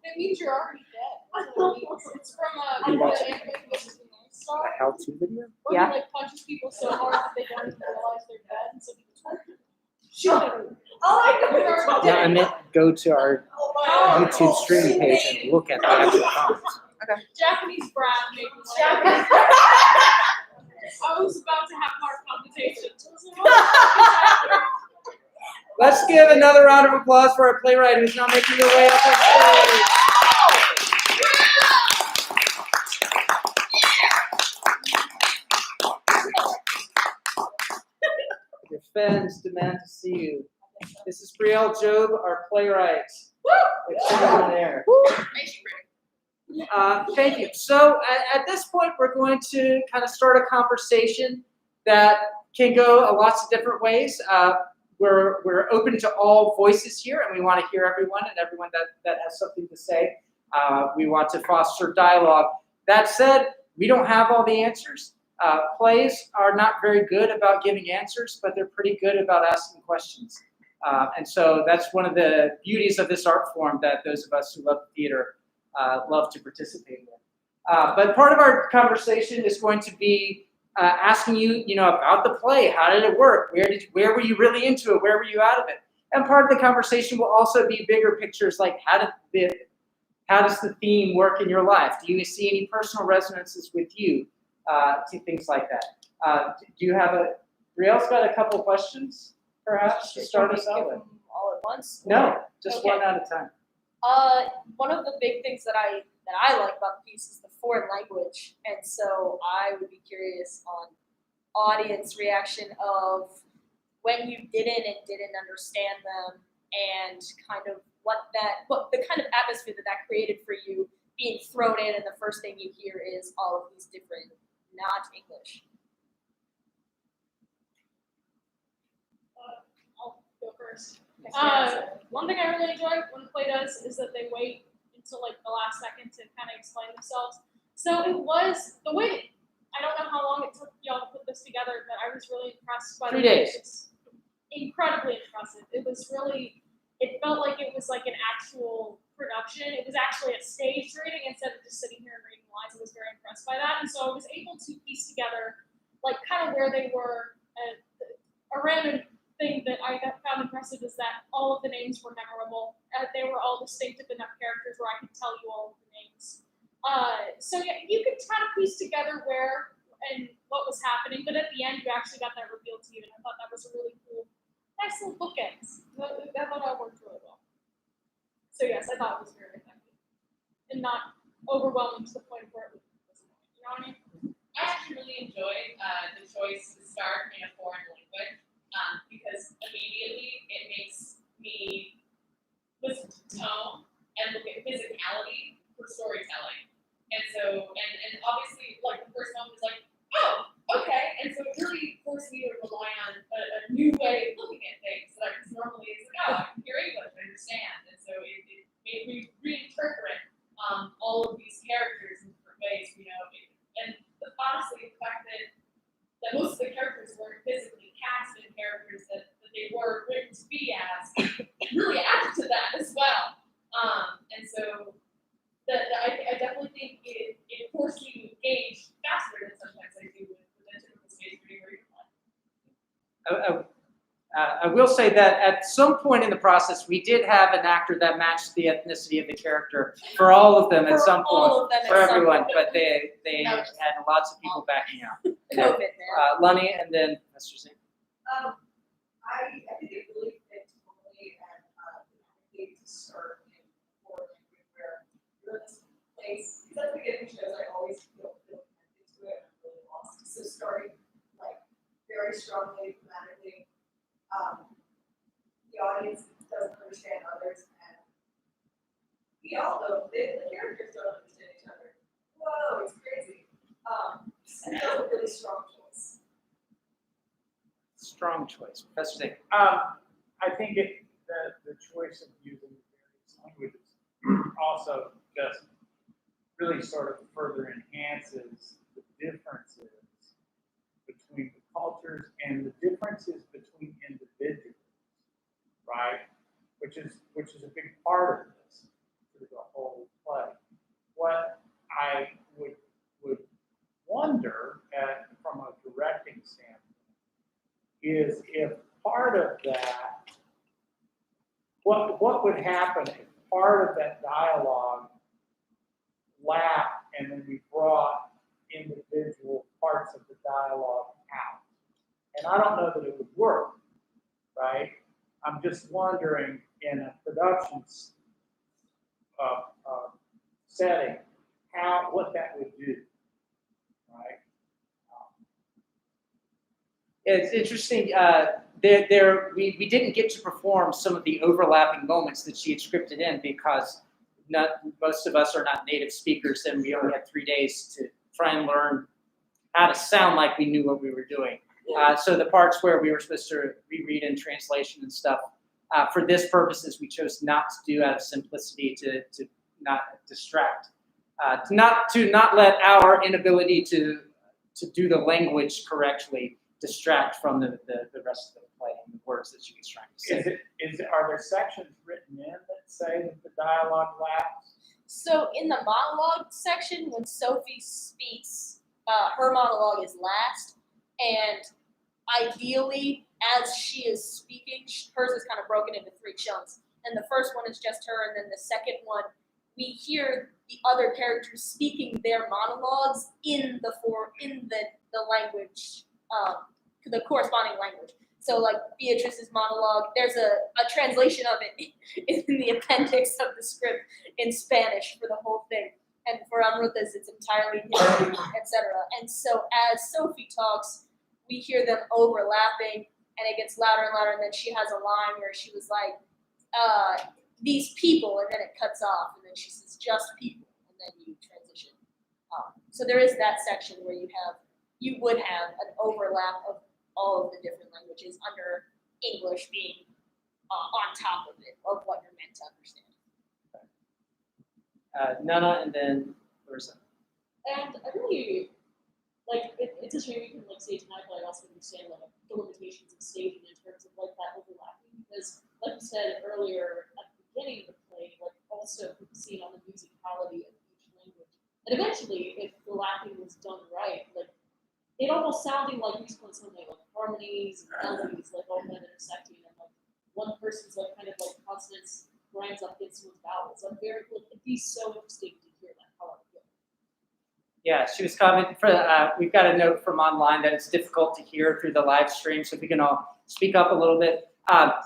It means you're already dead. It's from You watch anime versus the North Star. A how-to video? Where Yeah. he like punches people so hard that they don't even realize they're dead, and so people shoot them. Oh, I No, I meant go to our YouTube streaming page and look at the actual comments. Japanese Brad made me Japanese I was about to have hard conversations. Let's give another round of applause for our playwright who's now making her way up on stage. Your fans demand to see you. This is Brielle Job, our playwright. It's on there. Thank you. So at this point, we're going to kind of start a conversation that can go lots of different ways. We're open to all voices here, and we want to hear everyone and everyone that has something to say. We want to foster dialogue. That said, we don't have all the answers. Plays are not very good about giving answers, but they're pretty good about asking questions. And so that's one of the beauties of this art form that those of us who love theater love to participate in. But part of our conversation is going to be asking you, about the play. How did it work? Where were you really into it? Where were you out of it? And part of the conversation will also be bigger pictures, like how does the theme work in your life? Do you see any personal resonances with you? To things like that. Do you have Brielle's got a couple questions, perhaps, to start us out with? All at once? No, just Okay. one at a time. One of the big things that I like about the piece is the foreign language, and so I would be curious on audience reaction of when you didn't understand them, and kind of what the kind of atmosphere that created for you being thrown in, and the first thing you hear is all of these different not English. I'll go first. Yes, One thing I really enjoy when the play does is that they wait until like the last second to kind of explain themselves. So it was the way. I don't know how long it took y'all to put this together, but I was really impressed by 3 the way days. it's incredibly impressive. It was really. It felt like it was like an actual production. It was actually a staged reading instead of just sitting here and reading lines. I was very impressed by that, and so I was able to piece together like kind of where they were. A random thing that I found impressive is that all of the names were memorable. They were all distinctive enough characters where I could tell you all of the names. So yeah, you could kind of piece together where and what was happening, but at the end you actually got that revealed to you, and I thought that was a really cool, nice little bookends. I thought that worked really well. So yes, I thought it was very effective and not overwhelming to the point where it was annoying. You know what I mean? I actually really enjoyed the choice to start in a foreign language because immediately it makes me listen to tone and look at physicality for storytelling. And so, and obviously, like the first one was like, oh, okay. And so it really forced me to rely on a new way of looking at things that normally is like, oh, I can hear English, I understand. And so it made me reinterpret all of these characters in different ways, you know. And honestly, the fact that most of the characters weren't physically cast in characters that they were written to be as really added to that as well. And so I definitely think it forced me to engage faster than sometimes I do with a typical stage reading where you're like. I will say that at some point in the process, we did have an actor that matched the ethnicity of the character for all of them at some point. all of them For at some everyone, point. but they had lots of people backing out. COVID, man. Lunny and then Mr. Singh. I think it really fits totally and navigate to start in foreign language where you're in this place. Because at the beginning shows I always feel connected to it and I'm really lost. So starting like very strongly, thematically, the audience doesn't understand others and we all know the characters don't understand each other. Whoa, it's crazy. And that was a really strong choice. Strong choice. Professor Singh. I think the choice of using various languages also just really sort of further enhances the differences between the cultures and the differences between individuals, right? Which is a big part of this through the whole play. What I would wonder from a directing standpoint is if part of that, what would happen if part of that dialogue lapped and then we brought individual parts of the dialogue out? And I don't know that it would work, right? I'm just wondering in a production setting, what that would do, right? It's interesting. We didn't get to perform some of the overlapping moments that she had scripted in because most of us are not native speakers, and we only had 3 days to try and learn how to sound like we knew what we were doing. So the parts where we were supposed to reread in translation and stuff, for this purposes, we chose not to do out of simplicity to not distract, to not let our inability to do the language correctly distract from the rest of the play and the words that she was trying to say. Are there sections written in that say that the dialogue laps? So in the monologue section, when Sophie speaks, her monologue is last, and ideally, as she is speaking, hers is kind of broken into 3 chunks. And the first one is just her, and then the second one, we hear the other characters speaking their monologues in the language, the corresponding language. So like Beatrice's monologue, there's a translation of it in the appendix of the script in Spanish for the whole thing. And for Amruta's, it's entirely Hindi, etc. And so as Sophie talks, we hear them overlapping, and it gets louder and louder, and then she has a line where she was like, these people, and then it cuts off, and then she says, just people, and then you transition. So there is that section where you would have an overlap of all of the different languages under English being on top of it, of what you're meant to understand. Nana, and then Larissa. And I really, like, it's a shame we can, like, say tonight, but I also understand, like, the limitations of staging in terms of, like, that overlapping, because, like you said earlier, at the beginning of the play, like, also focusing on the musicality of each language. And eventually, if the lapping was done right, like, it almost sounded like musical in some way, like harmonies and melodies, like, all kind of intersecting, and, like, one person's, like, kind of, like, consonants grinds up against someone's vowels. I'm very, like, it'd be so interesting to hear that, how it would go. Yeah, she was commenting for. We've got a note from online that it's difficult to hear through the live stream, so if we can all speak up a little bit.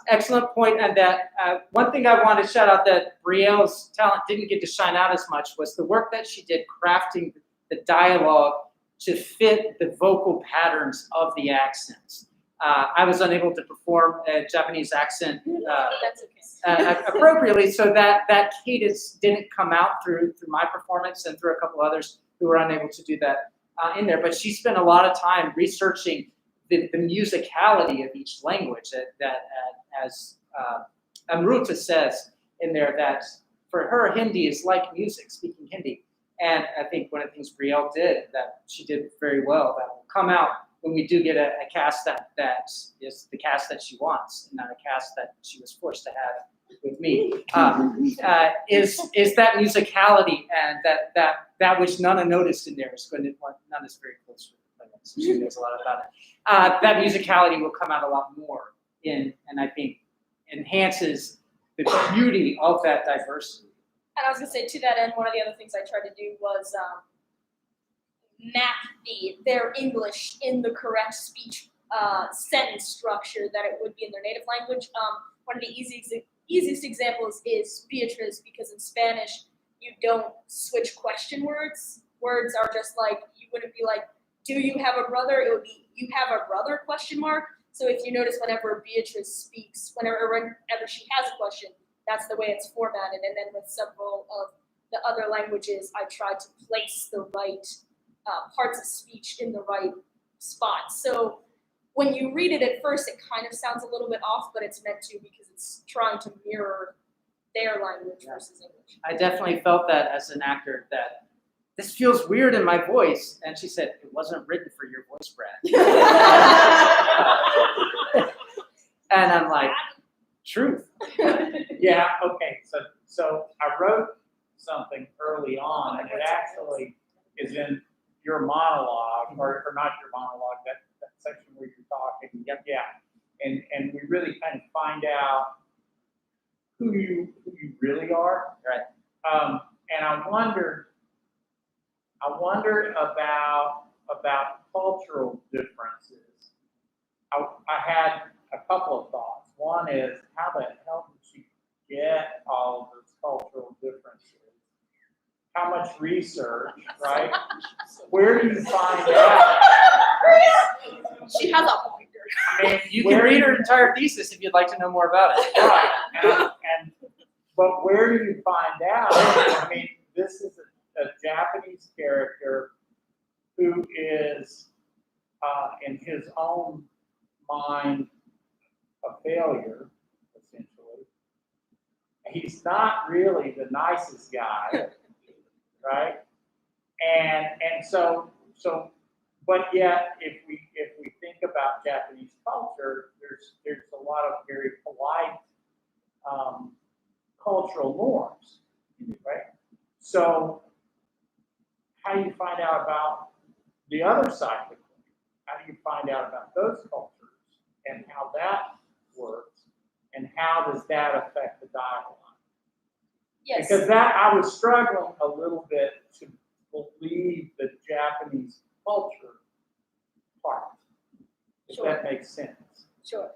Excellent point on that. One thing I want to shout out that Brielle's talent didn't get to shine out as much was the work that she did crafting the dialogue to fit the vocal patterns of the accents. I was unable to perform a Japanese accent That's okay. appropriately, so that cadence didn't come out through my performance and through a couple others who were unable to do that in there. But she spent a lot of time researching the musicality of each language. That as Amruta says in there, that for her Hindi is like music, speaking Hindi. And I think one of the things Brielle did that she did very well that will come out when we do get a cast that is the cast that she wants, and not a cast that she was forced to have with me, is that musicality, and that which Nana noticed in there is going to, Nana's very close to the play, so she knows a lot about it. That musicality will come out a lot more and I think enhances the beauty of that diversity. And I was gonna say, to that end, one of the other things I tried to do was map their English in the correct speech sentence structure that it would be in their native language. One of the easiest examples is Beatriz, because in Spanish you don't switch question words. Words are just like, you wouldn't be like, do you have a brother? It would be, you have a brother, question mark. So if you notice, whenever Beatriz speaks, whenever she has a question, that's the way it's formatted. And then with several of the other languages, I tried to place the right parts of speech in the right spot. So when you read it at first, it kind of sounds a little bit off, but it's meant to, because it's trying to mirror their language versus English. I definitely felt that as an actor, that this feels weird in my voice. And she said, it wasn't written for your voice, Brad. And I'm like, truth. Yeah, okay, so I wrote something early on, and it actually is in your monologue, or not your monologue, that section where you're talking. Yep. Yeah, and we really kind of find out who you really are. Right. And I wondered about cultural differences. I had a couple of thoughts. One is, how the hell did she get all of those cultural differences? How much research, right? Where do you find out? She has a pointer. I mean, You can read her entire thesis if you'd like to know more about it. Right. But where do you find out? I mean, this is a Japanese character who is, in his own mind, a failure, essentially. He's not really the nicest guy, right? And so, but yet, if we think about Japanese culture, there's a lot of very polite cultural norms, right? So, how do you find out about the other side of the coin? How do you find out about those cultures and how that works, and how does that affect the dialogue? Yes. Because that, I was struggling a little bit to believe the Japanese culture part, if Sure. that makes sense. Sure.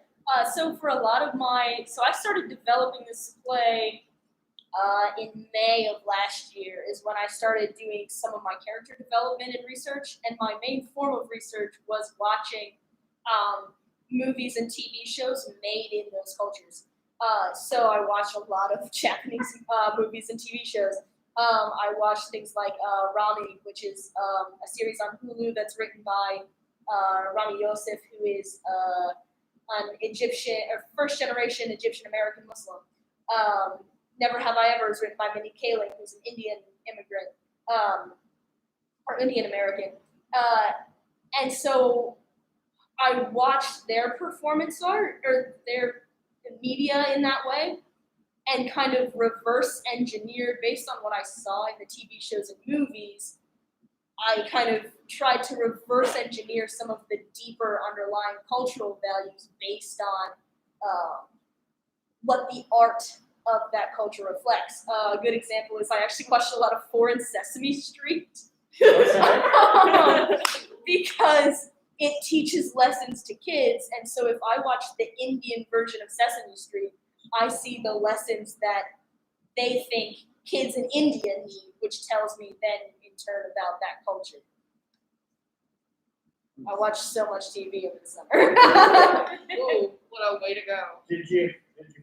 So for a lot of I started developing this play in May of last year is when I started doing some of my character development and research, and my main form of research was watching movies and TV shows made in those cultures. So I watched a lot of Japanese movies and TV shows, I watched things like Rami, which is a series on Hulu that's written by Rami Youssef, who is an Egyptian or first generation Egyptian American Muslim. Never Have I Ever is written by Minnie Kaling, who's an Indian immigrant or Indian American. And so I watched their performance art or their media in that way and kind of reverse engineered based on what I saw in the TV shows and movies. I kind of tried to reverse engineer some of the deeper underlying cultural values based on what the art of that culture reflects. A good example is I actually watched a lot of foreign Sesame Street because it teaches lessons to kids. And so if I watch the Indian version of Sesame Street, I see the lessons that they think kids in India need, which tells me then in turn about that culture. I watched so much TV over the summer. Whoa, what a way to go. Did you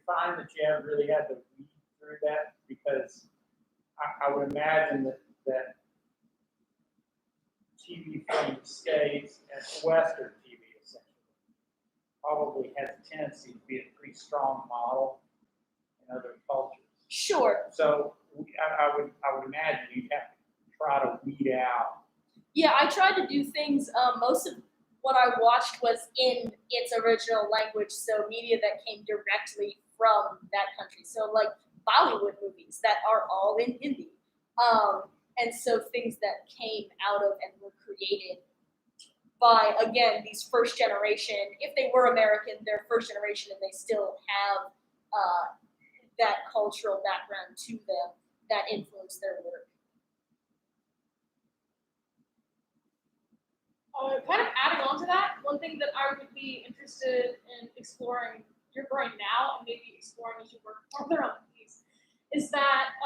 find that you haven't really had to weed through that? Because I would imagine that TV from the States and Western TV essentially probably has a tendency to be a pretty strong model in other cultures. Sure. So I would imagine you'd have to try to weed out. Yeah, I tried to do things. Most of what I watched was in its original language, so media that came directly from that country. So like Bollywood movies that are all in Hindi. And so things that came out of and were created by, again, these first generation, if they were American, they're first generation and they still have that cultural background to them that influenced their work. Kind of adding on to that, one thing that I would be interested in exploring your brain now and maybe exploring as you work further on these is that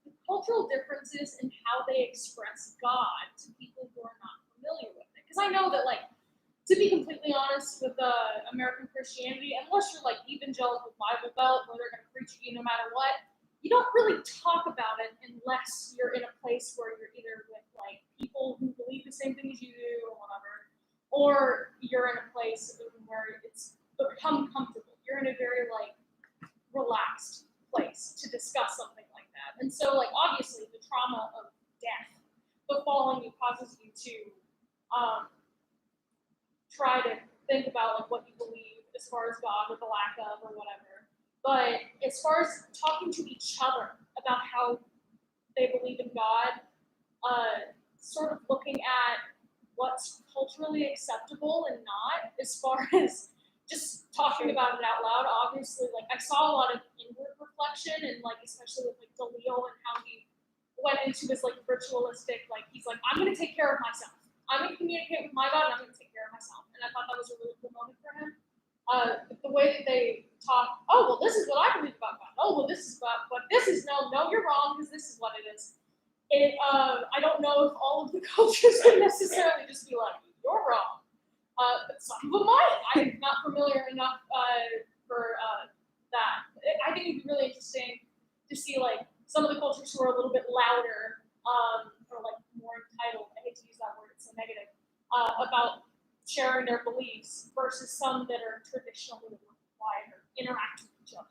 the cultural differences in how they express God to people who are not familiar with it. Because I know that, like, to be completely honest with American Christianity, unless you're like evangelical Bible Belt where they're going to preach at you no matter what, you don't really talk about it unless you're in a place where you're either with like people who believe the same thing as you do or whatever, or you're in a place where it's become comfortable. You're in a very like relaxed place to discuss something like that. And so like obviously the trauma of death befalling you causes you to try to think about like what you believe as far as God or the lack of or whatever. But as far as talking to each other about how they believe in God, sort of looking at what's culturally acceptable and not, as far as just talking about it out loud. Obviously, like I saw a lot of inward reflection and like especially with like DeLeo and how he went into his like ritualistic, like he's like, I'm gonna take care of myself. I'm gonna communicate with my God and I'm gonna take care of myself. And I thought that was a really cool moment for him. The way that they talk, oh, well, this is what I believe about God. Oh, well, this is about what this is. No, you're wrong because this is what it is. I don't know if all of the cultures would necessarily just be like, you're wrong. But some of them might. I'm not familiar enough for that. I think it'd be really interesting to see like some of the cultures who are a little bit louder or like more entitled. I hate to use that word; it's so negative. About sharing their beliefs versus some that are traditionally more quiet or interact with each other.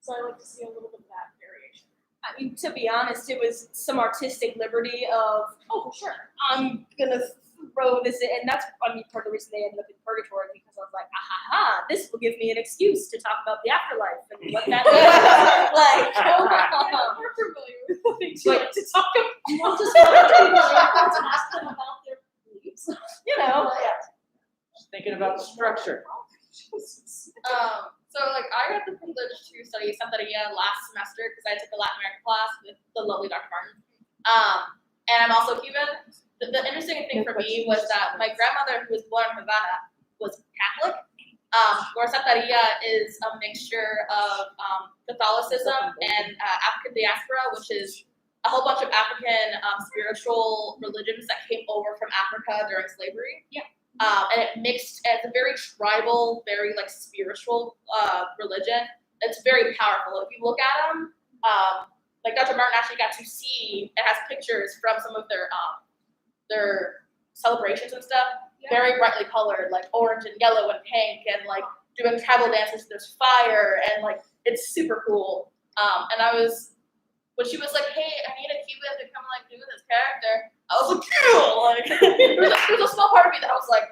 So I like to see a little bit of that variation. I mean, to be honest, it was some artistic liberty of, oh, for sure. I'm gonna throw this in, and that's, I mean, part of the reason they ended up in purgatory, because I was like, this will give me an excuse to talk about the afterlife and what that is. Like, we're familiar with the things you like, like to talk about. We'll just go to people and ask them about their beliefs. You know, Thinking about the structure. So like I got the privilege to study Santeria last semester because I took a Latin American class with the lovely Dr. Martin. And I'm also Cuban. The interesting thing for me was that my grandmother, who was born in Havana, was Catholic. Where Santeria is a mixture of Catholicism and African diaspora, which is a whole bunch of African spiritual religions that came over from Africa during slavery. Yeah. And it mixed, and it's a very tribal, very like spiritual religion. It's very powerful. If you look at them, like Dr. Martin actually got to see, it has pictures from some of their celebrations and stuff, very brightly colored, like orange and yellow and pink, and like doing tribal dances. There's fire, and like it's super cool. And I was, when she was like, "Hey, I need a Cuban to come like do this character," I was like, "Cool!" Like there was a small part of me that I was like,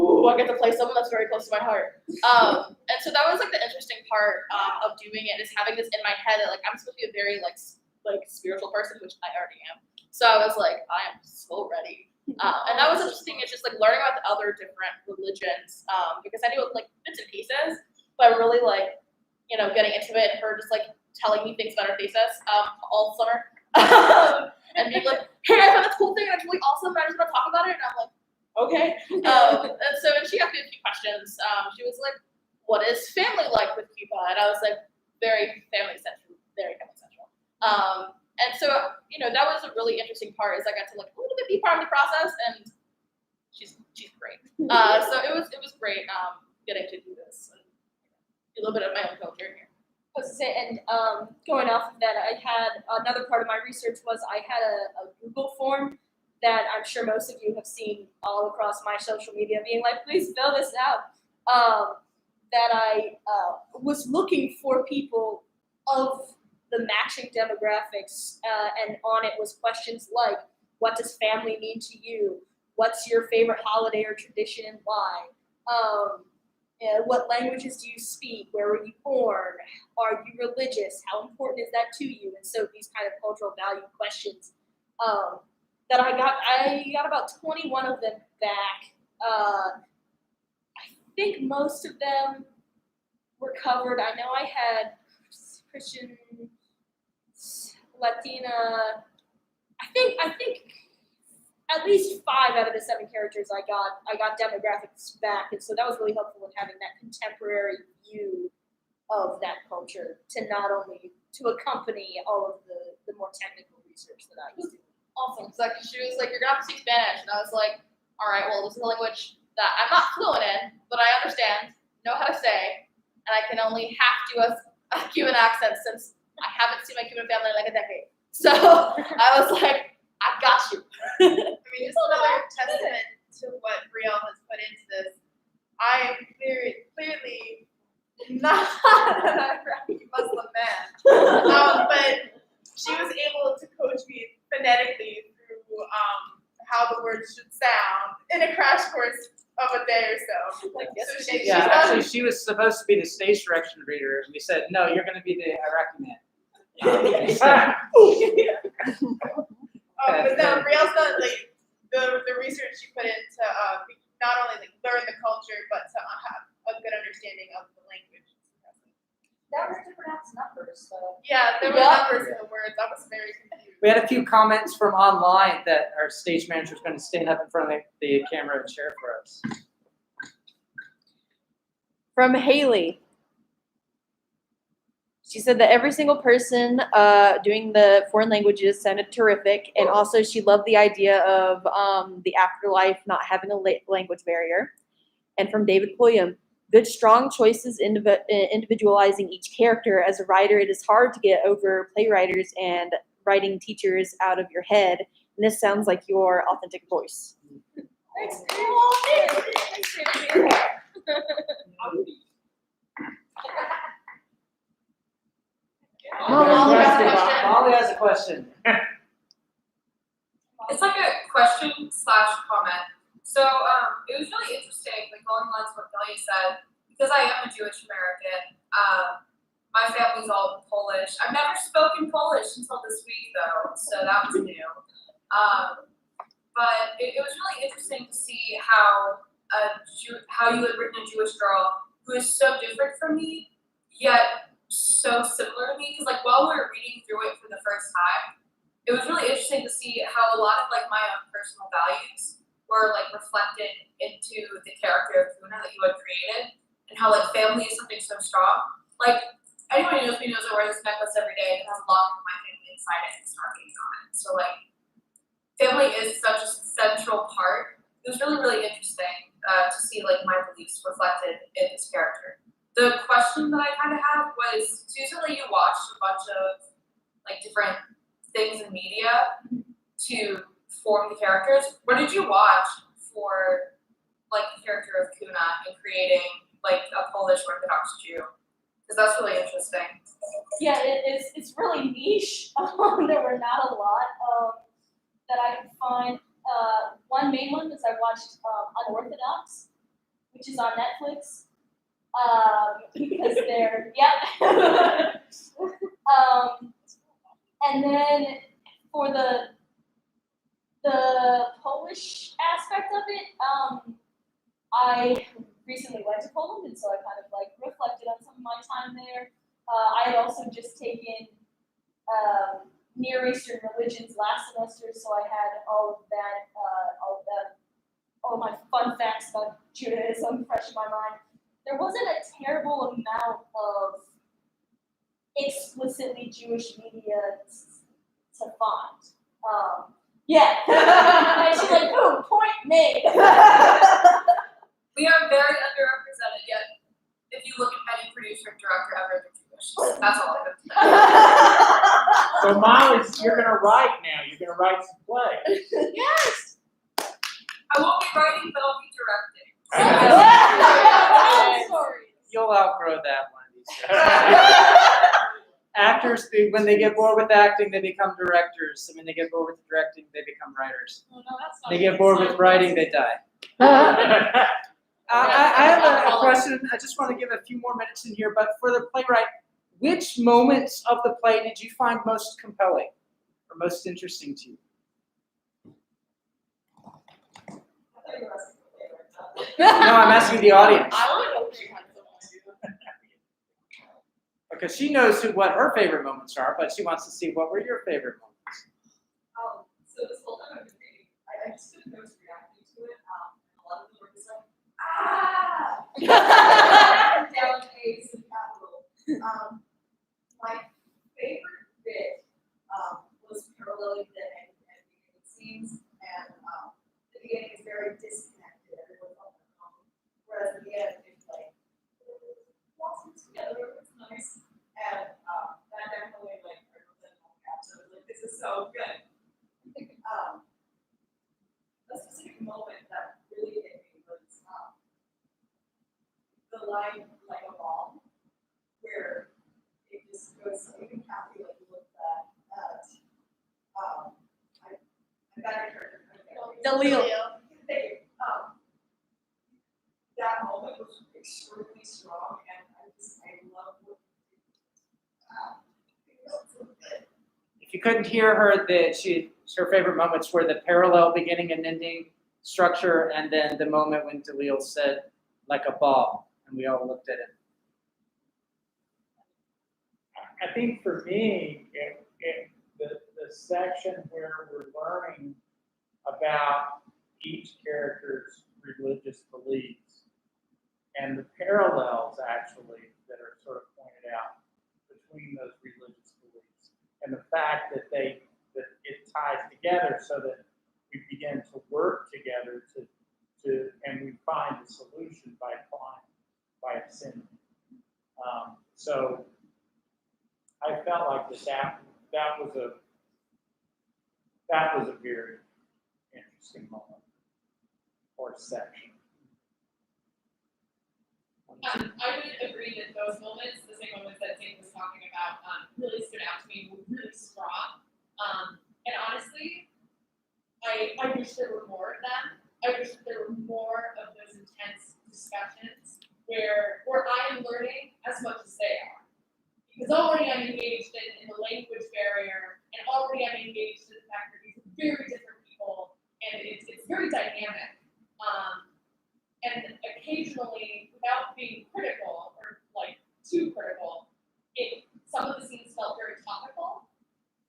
"Ooh, I get to play someone that's very close to my heart." And so that was like the interesting part of doing it, is having this in my head that like I'm supposed to be a very like spiritual person, which I already am. So I was like, I am so ready. And that was interesting. It's just like learning about the other different religions, because I knew like bits and pieces, but really like, you know, getting into it and her just like telling me things about her thesis all summer, and being like, "Hey, I found this cool thing and it's really awesome. I just want to talk about it." And I'm like, "Okay." And so she asked me a few questions. She was like, "What is family like with Cuba?" And I was like, "Very family central, very family central." And so, you know, that was a really interesting part, is I got to like a little bit be part of the process, and she's great. So it was great getting to do this and do a little bit of my own culture here. I was to say, and going off of that, I had another part of my research was I had a Google form that I'm sure most of you have seen all across my social media, being like, "Please fill this out." That I was looking for people of the matching demographics, and on it was questions like, "What does family mean to you? What's your favorite holiday or tradition and why? What languages do you speak? Where were you born? Are you religious? How important is that to you?" And so these kind of cultural value questions that I got about 21 of them back. I think most of them were covered. I know I had Christian, Latina. I think at least 5 out of the 7 characters I got demographics back, and so that was really helpful in having that contemporary view of that culture to not only to accompany all of the more technical research that I was doing. Awesome. So she was like, "You're gonna have to speak Spanish," and I was like, "All right, well, this is a language that I'm not fluent in, but I understand, know how to say, and I can only half do a Cuban accent since I haven't seen my Cuban family in like a decade." So I was like, "I got you." I mean, just another testament to what Brielle has put into this. I am clearly not an Iraqi Muslim man, but she was able to coach me phonetically through how the words should sound in a crash course of a day or so. Like, yes, So she- Yeah, actually, she was supposed to be the stage direction reader, and we said, "No, you're going to be the Iraqi man." But no, Brielle's done like the research she put into not only like learn the culture, but to have a good understanding of the language. That was to pronounce numbers, so. Yeah, there were Yeah. numbers in the words. I was very confused. We had a few comments from online that our stage manager is going to stand up in front of the camera and share for us. From Haley. She said that every single person doing the foreign languages sounded terrific, and also she loved the idea of the afterlife not having a language barrier. And from David Pulliam, good strong choices individualizing each character. As a writer, it is hard to get over playwriters and writing teachers out of your head, and this sounds like your authentic voice. Thanks. Molly has a question. Molly has a question. It's like a question / comment. So it was really interesting, like along the lines of what Delia said, because I am a Jewish American. My family's all Polish. I've never spoken Polish until this week though, so that was new. But it was really interesting to see how you had written a Jewish girl who is so different from me, yet so similar to me. Because like while we were reading through it for the first time, it was really interesting to see how a lot of like my own personal values were like reflected into the character of Luna that you had created, and how like family is something so strong. Like anyone who knows me knows I wear this necklace every day and it has a lot of my family inside it and stargates on it. So like family is such a central part. It was really, really interesting to see like my beliefs reflected in this character. The question that I kind of had was, so usually you watched a bunch of like different things in media to form the characters. What did you watch for like the character of Kuna and creating like a Polish Orthodox Jew? Because that's really interesting. Yeah, it's really niche. There were not a lot that I could find. One main one is I watched Unorthodox, which is on Netflix. Because they're and then for the Polish aspect of it, I recently went to Poland, and so I kind of like reflected on some of my time there. I had also just taken Near Eastern religions last semester, so I had all of that, all my fun facts about Judaism fresh in my mind. There wasn't a terrible amount of explicitly Jewish media to find. Yeah. And she's like, "Ooh, point made." We are very underrepresented, yet if you look at any producer and director ever, they're Jewish. That's all I have to say. So Molly, you're gonna write now. You're gonna write some plays. Yes! I won't be writing, but I'll be directing. You'll outgrow that one. of these days. Actors, when they get bored with acting, they become directors. And when they get bored with directing, they become writers. Oh, no, that's not They get bored with writing, they die. I have a question. I just want to give a few more minutes in here, but for the playwright, which moments of the play did you find most compelling or most interesting to you? No, I'm asking the audience. Because she knows what her favorite moments are, but she wants to see what were your favorite moments. So this whole time I've been reading, I just didn't know who's reacting to it. A lot of them were just like, down A's and capital. My favorite bit was paralleling the end and beginning scenes, and the beginning is very disconnected. Everyone's on their own, whereas at the end it's like waltzing together. It's nice, and that definitely like I wrote that in all caps. I was like, this is so good. A specific moment that really hit me was the line like a bomb, where it just goes, even Kathy like looked at I got her Dalil. That moment was extremely strong, and I love what If you couldn't hear her, her favorite moments were the parallel beginning and ending structure, and then the moment when Dalil said, like a ball, and we all looked at it. I think for me, the section where we're learning about each character's religious beliefs and the parallels actually that are sort of pointed out between those religious beliefs and the fact that it ties together so that we begin to work together and we find the solution by ascending. So I felt like that was a very interesting moment or section. I would agree that those moments, the same moments that Dave was talking about, really stood out to me, were really strong. And honestly, I wish there were more of them. I wish that there were more of those intense discussions where I am learning as much as they are. Because already I'm engaged in the language barrier, and already I'm engaged in the fact that these are very different people, and it's very dynamic. And occasionally, without being critical or like too critical, some of the scenes felt very topical,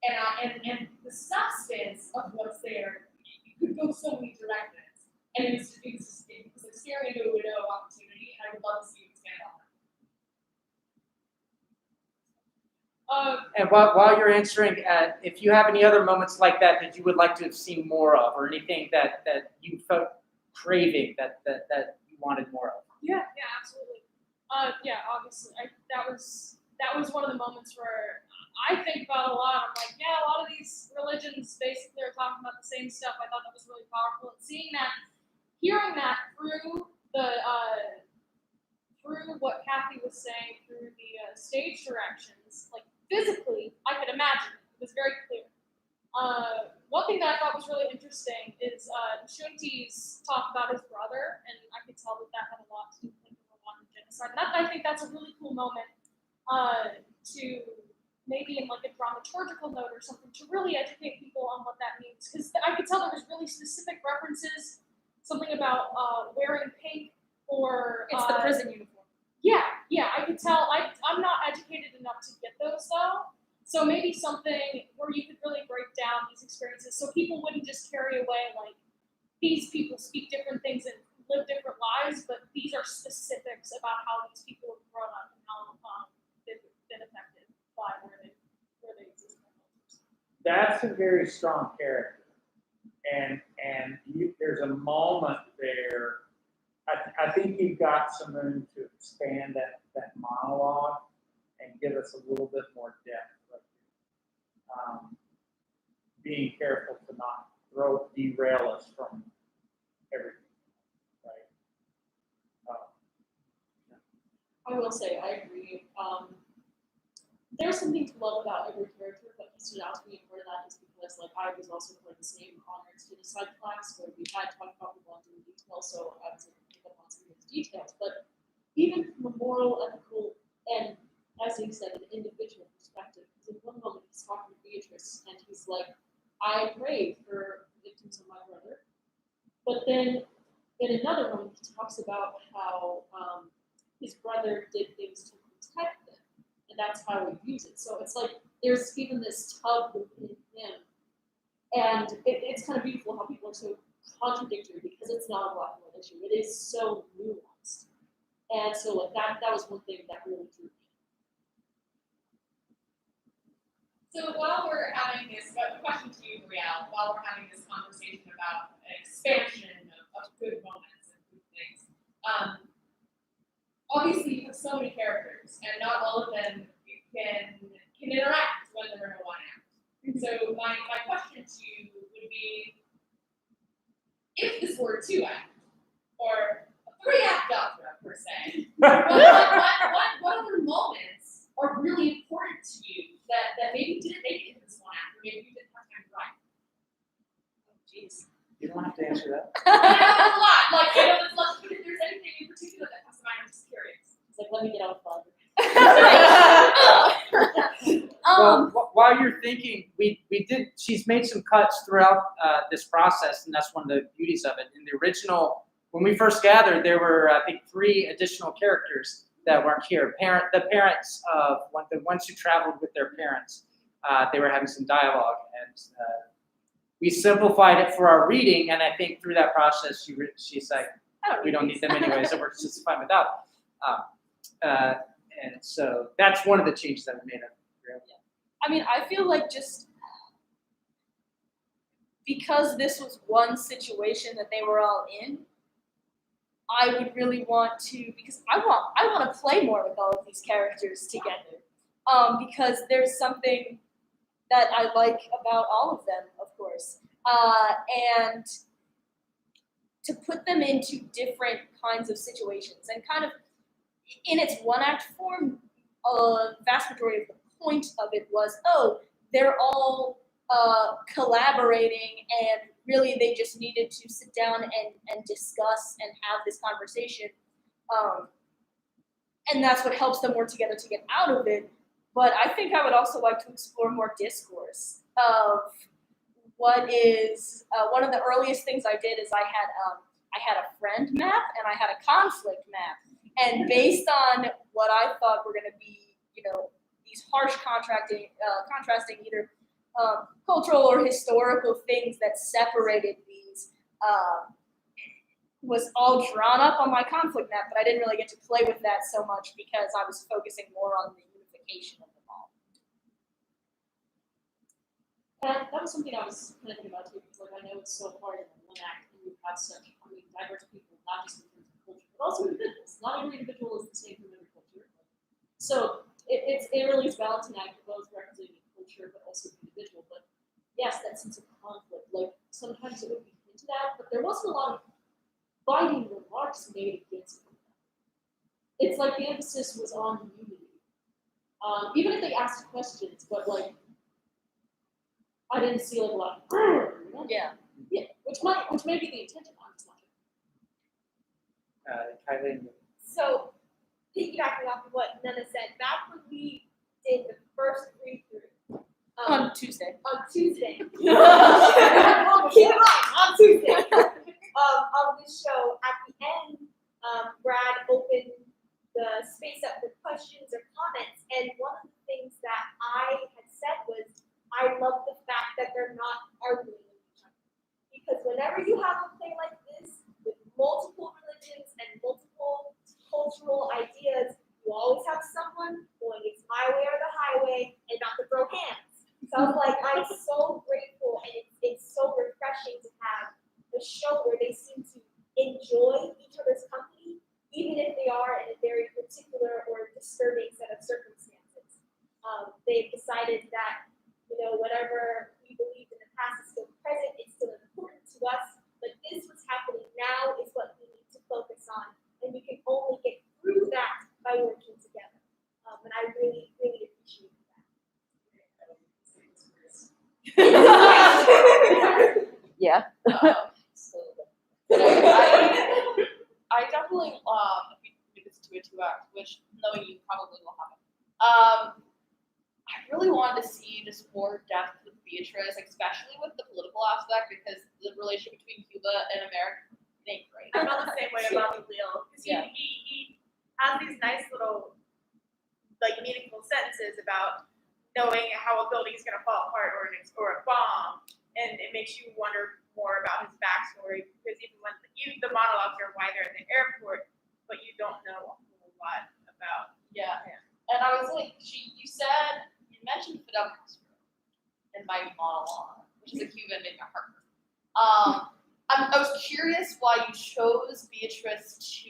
and the substance of what's there, it could go so many directions, and it was a staring into a window of opportunity, and I would love to see you expand on that. And while you're answering, if you have any other moments like that you would like to have seen more of, or anything that you felt craving that you wanted more of. Yeah, absolutely. Yeah, obviously, that was one of the moments where I think about a lot. I'm like, yeah, a lot of these religions basically are talking about the same stuff. I thought that was really powerful. And seeing that, hearing that through through what Kathy was saying, through the stage directions, like physically, I could imagine it. It was very clear. One thing that I thought was really interesting is Shunti's talk about his brother, and I could tell that that had a lot to do with the Rwandan genocide. And I think that's a really cool moment to maybe in like a dramaturgical note or something to really educate people on what that means. Because I could tell there was really specific references, something about wearing pink or It's the prison uniform. Yeah, I could tell. I'm not educated enough to get those though. So maybe something where you could really break down these experiences so people wouldn't just carry away like these people speak different things and live different lives, but these are specifics about how these people have grown up and how they've been affected by where they exist. That's a very strong character, and there's a moment there. I think you've got some room to expand that monologue and give us a little bit more depth. Being careful to not derail us from everything, right? I will say, I agree. There's something to love about every character, but he stood out to me, and part of that is because, like, I was also part of the same honors genocide class where we had talked about the Rwandan in detail, so I was able to pick up on some of those details. But even from a moral, ethical, and as he said, an individual perspective, because in one moment he's talking to Beatrice, and he's like, I prayed for victims of my brother. But then in another moment, he talks about how his brother did things to protect them. And that's how he views it. So it's like there's even this tug within him. And it's kind of beautiful how people are so contradictory because it's not a black and white issue. It is so nuanced. And so like that was one thing that really drew me. So while we're having this, a question to you, Brielle, while we're having this conversation about expansion of good moments and good things, obviously you have so many characters, and not all of them can interact when they're in a one act. So my question to you would be, if this were a 2-act, or a 3-act opera per se, what other moments are really important to you that maybe didn't make it in this 1 act, or maybe you didn't have time to write? Oh, jeez. You don't have to answer that. That's a lot. Like, I know that's lots, but if there's anything in particular that comes to mind, I'm just curious. It's like, let me get out of bed. Well, while you're thinking, she's made some cuts throughout this process, and that's one of the beauties of it. In the original, when we first gathered, there were, I think, 3 additional characters that weren't here. The parents of the ones who traveled with their parents, they were having some dialogue, and we simplified it for our reading, and I think through that process, she's like, we don't need them anyway, so we're just fine without them. And so that's one of the changes that we made. I mean, I feel like just because this was one situation that they were all in, I would really want to, because I want to play more with all of these characters together. Because there's something that I like about all of them, of course. And to put them into different kinds of situations and kind of in its 1-act form, vast majority of the point of it was, they're all collaborating, and really they just needed to sit down and discuss and have this conversation. And that's what helps them work together to get out of it. But I think I would also like to explore more discourse of what is one of the earliest things I did is I had a friend map and I had a conflict map. And based on what I thought were going to be, these harsh contrasting either cultural or historical things that separated these, was all drawn up on my conflict map, but I didn't really get to play with that so much because I was focusing more on the unification of them all. And that was something I was thinking about too, because I know it's so hard in 1 act, and you have such diverse people, not just in terms of culture, but also individuals. Not every individual is the same from every culture. So it really is balancing act of both representing yes, that sense of conflict. Like sometimes it would be hinted at, but there wasn't a lot of biting remarks made against it. It's like the emphasis was on unity. Even if they asked questions, but like I didn't see like a lot of you know? Yeah. Yeah, which may be the intention. I'm just not sure. Kylie. So, piggybacking off of what Nana said, back when we did the first read-through On Tuesday. on Tuesday. Keep in mind, on Tuesday. Of this show, at the end, Brad opened the space up for questions or comments, and one of the things that I had said was, I love the fact that they're not arguing with each other. Because whenever you have a play like this, with multiple religions and multiple cultural ideas, you always have someone going, it's my way or the highway, and not to throw hands. So I was like, I'm so grateful, and it's so refreshing to have a show where they seem to enjoy each other's company, even if they are in a very particular or disturbing set of circumstances. They've decided that, you know, whatever we believed in the past is still present, it's still important to us, but this what's happening now is what we need to focus on, and we can only get through that by working together. And I really, really appreciate that. Yeah. I definitely, if we make this into a 2-act, which knowing you probably will happen. I really wanted to see just more depth with Beatrice, especially with the political aspect, because the relationship between Cuba and America ain't great. I felt the same way about Leo, because Yeah. he has these nice little, like, meaningful sentences about knowing how a building is going to fall apart or a bomb, and it makes you wonder more about his backstory, because even the monologues are why they're at the airport, but you don't know a whole lot about him. And I was like, you mentioned Fidel Castro in my monologue, which is a Cuban named Harper. I was curious why you chose Beatrice to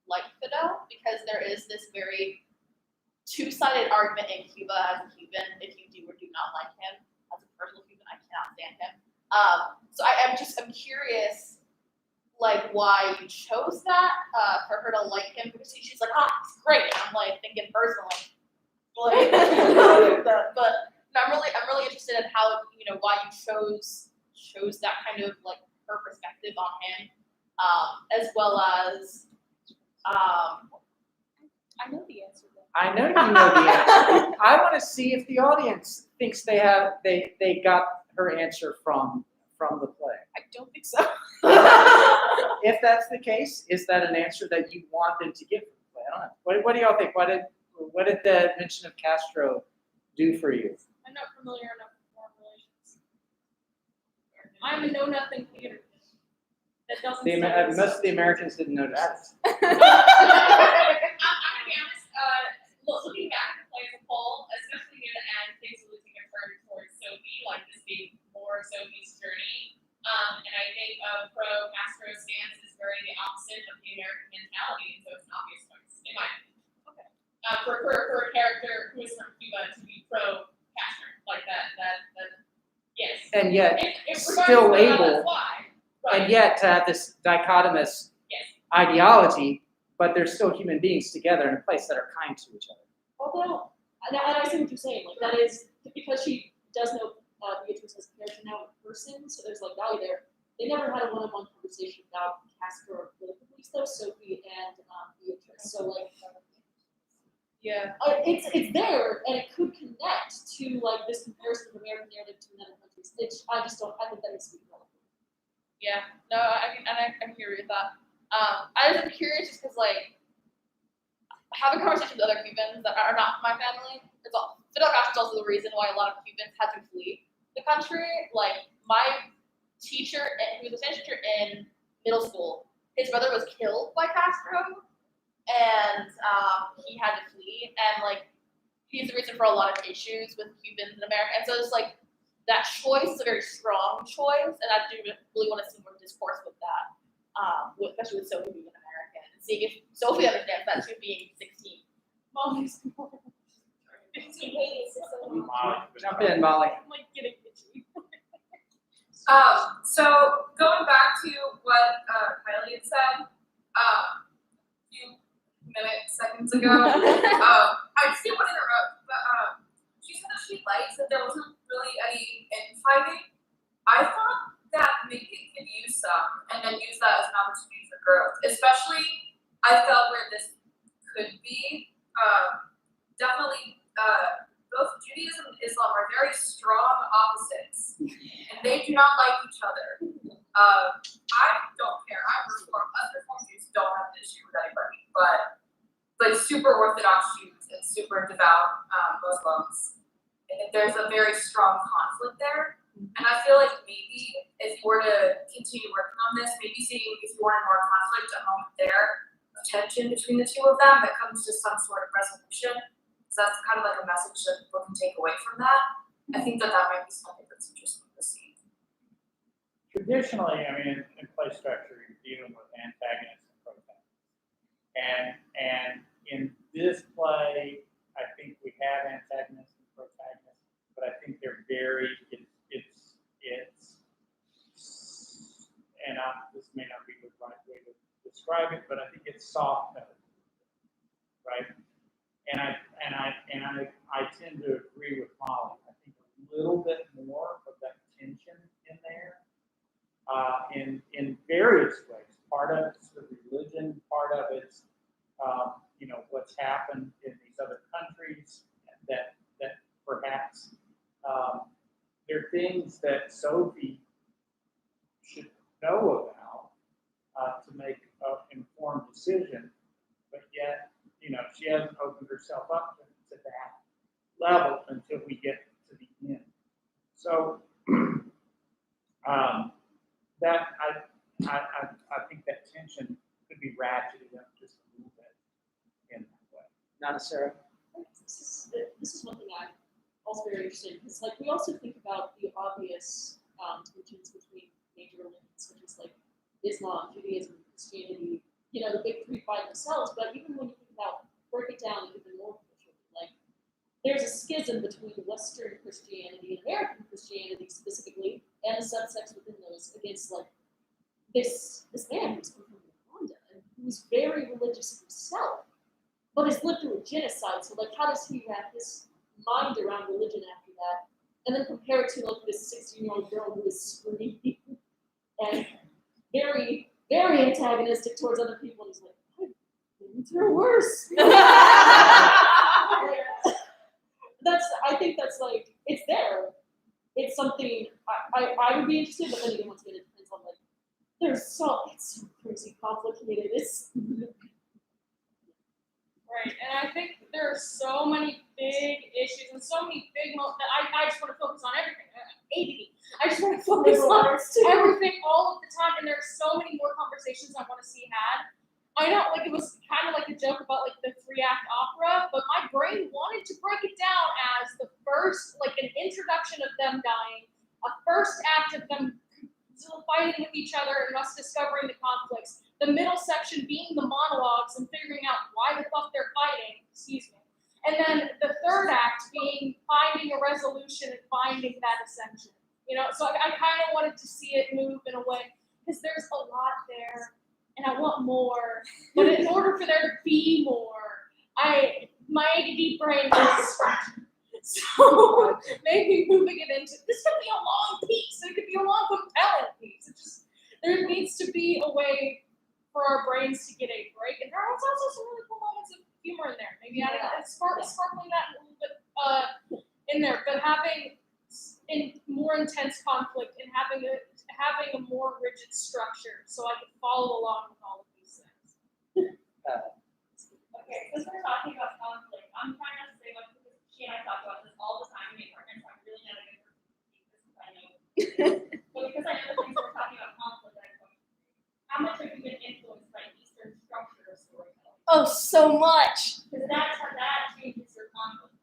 like Fidel, because there is this very two-sided argument in Cuba as a Cuban, if you do or do not like him. As a personal Cuban, I cannot stand him. So I'm curious, like, why you chose that for her to like him, because she's like, he's great. And I'm like thinking personally, like, but I'm really interested in how, you know, why you chose that kind of like her perspective on him, as well as I know the answer. I know you know the answer. I want to see if the audience thinks they got her answer from the play. I don't think so. If that's the case, is that an answer that you want them to give from the play? I don't know. What do y'all think? What did the mention of Castro do for you? I'm not familiar enough with foreign relations. I'm a know-nothing theater. That doesn't Most of the Americans didn't notice that. I'm gonna be honest, looking back at the play as a whole, especially near the end, things are losing a turn towards Sophie, like this being more Sophie's journey. And I think pro-Castro stance is very the opposite of the American mentality, and so it's an obvious choice, in my opinion. Okay. For a character who is from Cuba to be pro-Castro, like that, yes. And yet, If still regardless of able, that's why, right. and yet to have this dichotomous ideology, but they're still human beings together in a place that are kind to each other. Although, and I see what you're saying, like that is, because she does know Beatrice as a character now in person, so there's like value there. They never had a one-on-one conversation about Castro or political beliefs though, Sophie and Beatrice. So like, it's there, and it could connect to like this comparison of American narrative to another countries. I think that needs to be relevant. Yeah, no, I'm here with that. I was curious just because, like, having conversations with other Cubans that are not my family, Fidel Castro is also the reason why a lot of Cubans had to flee the country. Like, my teacher, who was a Spanish teacher in middle school, his brother was killed by Castro, and he had to flee, and, like, he's the reason for a lot of issues with Cubans in America, and so it's, like, that choice is a very strong choice, and I do really want to see more discourse with that. Especially with Sophie being an American, and seeing if Sophie understands that too, being 16. Jump in, Molly. I'm like getting itchy. So going back to what Kylie had said a few seconds ago, I just didn't want to interrupt, but she said that she likes that there wasn't really any infighting. I thought that maybe it could use some and then use that as an opportunity for growth. Especially, I felt where this could be. Definitely, both Judaism and Islam are very strong opposites, and they do not like each other. I don't care. I'm Reformed. Us Reformed Jews don't have an issue with anybody, but like super Orthodox Jews and super devout Muslims, there's a very strong conflict there. And I feel like maybe if you were to continue working on this, maybe seeing if you wanted more conflict, a moment there of tension between the two of them that comes to some sort of resolution. So that's kind of like a message that people can take away from that. I think that might be something that's interesting to see. Traditionally, I mean, in play structure, you're dealing with antagonists and protagonists. And in this play, I think we have antagonists and protagonists, but I think they're very, this may not be the right way to describe it, but I think it's soft note, right? And I tend to agree with Molly. I think a little bit more of that tension in there, in various ways. Part of it's the religion, part of it's what's happened in these other countries that perhaps there are things that Sophie should know about to make an informed decision, but yet, she hasn't opened herself up to that level until we get to the end. So that I think that tension could be ratcheted up just a little bit in that way. Nana, Sarah? This is one thing I'm also very interested in, because like we also think about the obvious tensions between major religions, such as like Islam, Judaism, Christianity, the big three by themselves, but even when you think about, break it down even more culturally, like there's a schism between Western Christianity and American Christianity specifically, and the subsects within those against like this man who's come from Rwanda and who's very religious himself, but has lived through a genocide. So like, how does he wrap his mind around religion after that? And then compare it to like this 16-year-old girl who is screaming and very, very antagonistic towards other people. And he's like, I've been through worse. I think that's like, it's there. It's something I would be interested, but then again, once again, it depends on like, it's so crazy complicated. It's right, and I think there are so many big issues and so many big that I just want to focus on everything. ADD. I just want to focus on everything all of the time, and there's so many more conversations I want to see had. I know, like, it was kind of like a joke about like the 3-act opera, but my brain wanted to break it down as the first, like an introduction of them dying, a first act of them fighting with each other and us discovering the conflicts, the middle section being the monologues and figuring out why the fuck they're fighting, and then the third act being finding a resolution and finding that ascension. So I kind of wanted to see it move in a way, because there's a lot there, and I want more. But in order for there to be more, my ADD brain is distracted. So maybe moving it into, this could be a long piece. It could be a long, compelling piece. There needs to be a way for our brains to get a break. And there are also some really cool moments of humor in there. Maybe adding sparkling that a little bit in there, but having more intense conflict and having a more rigid structure, so I can follow along with all of these things. Okay, since we're talking about conflict, I'm trying not to say much because she and I talk about this all the time. We partners, so I'm really not a good person to speak this because I know. But because I know the things we're talking about conflict, how much have you been influenced by Eastern structure of storytelling? Oh, so much. Because that's how that changes your conflict.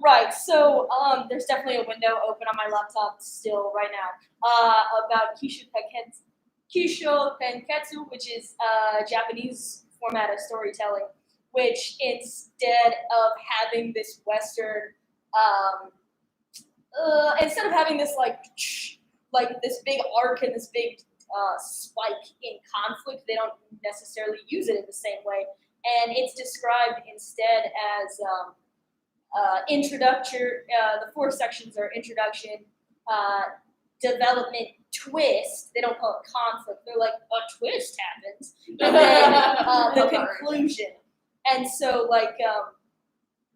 Right. So there's definitely a window open on my laptop still right now about Kisho Tenketsu, which is a Japanese format of storytelling, which instead of having this Western, instead of having this like this big arc and this big spike in conflict. They don't necessarily use it in the same way, and it's described instead as introduction. The 4 sections are introduction, development, twist. They don't call it conflict. They're like, a twist happens, and then the conclusion. And so, like,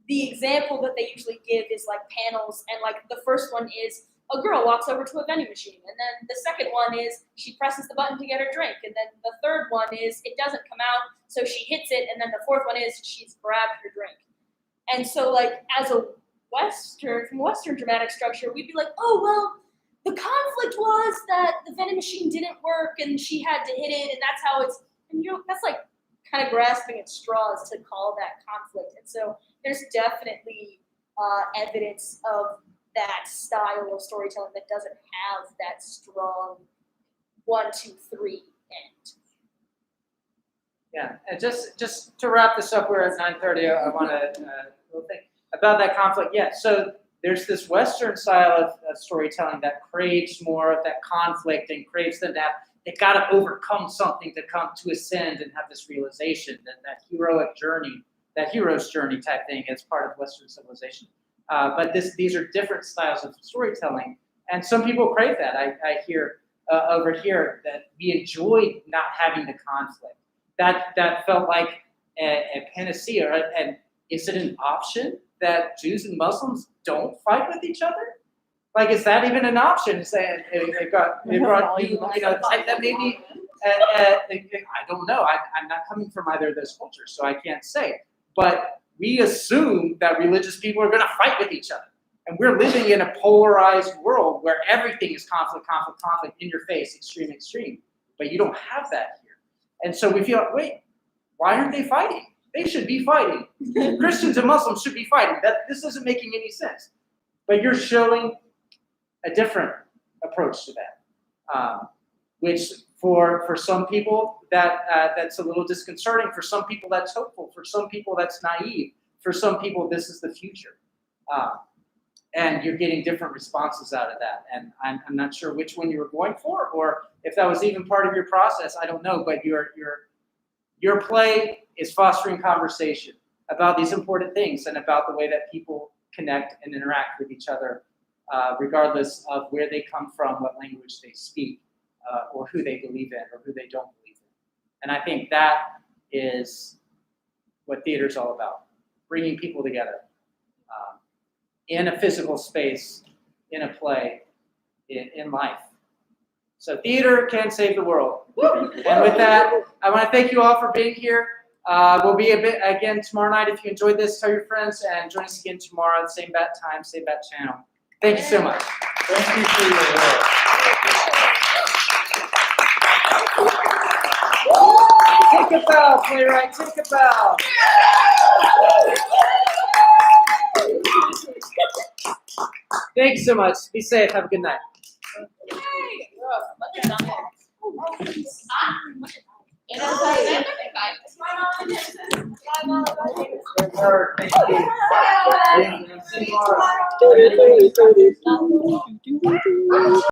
the example that they usually give is like panels, and like the first one is a girl walks over to a vending machine, and then the second one is she presses the button to get her drink, and then the third one is it doesn't come out, so she hits it, and then the fourth one is she's grabbed her drink. And so, like, as a from Western dramatic structure, we'd be like, oh, well, the conflict was that the vending machine didn't work and she had to hit it, and that's how it's, and that's like kind of grasping at straws to call that conflict. And so there's definitely evidence of that style of storytelling that doesn't have that strong 1, 2, 3 end. Yeah, and just to wrap this up, we're at 9:30. I want to little thing about that conflict. Yeah, so there's this Western style of storytelling that craves more of that conflict and craves them that they got to overcome something to come to ascend and have this realization that heroic journey, that hero's journey type thing as part of Western civilization. But these are different styles of storytelling, and some people crave that. I hear over here that we enjoyed not having the conflict. That felt like a panacea. And is it an option that Jews and Muslims don't fight with each other? Like, is that even an option? Saying they brought that maybe. I don't know. I'm not coming from either of those cultures, so I can't say. But we assume that religious people are going to fight with each other. And we're living in a polarized world where everything is conflict in your face, extreme. But you don't have that here. And so we feel, wait, why aren't they fighting? They should be fighting. Christians and Muslims should be fighting. This isn't making any sense. But you're showing a different approach to that, which for some people that's a little disconcerting. For some people that's hopeful. For some people that's naive. For some people this is the future. And you're getting different responses out of that. And I'm not sure which one you were going for, or if that was even part of your process. I don't know. But your play is fostering conversation about these important things and about the way that people connect and interact with each other, regardless of where they come from, what language they speak, or who they believe in or who they don't believe in. And I think that is what theater is all about, bringing people together in a physical space, in a play, in life. So theater can save the world. And with that, I want to thank you all for being here. We'll be again tomorrow night. If you enjoyed this, tell your friends and join us again tomorrow, same bat time, same bat channel. Thank you so much. Thank you for your work. Take a bow, playwright. Take a bow. Thanks so much. Be safe. Have a good night. Thank you.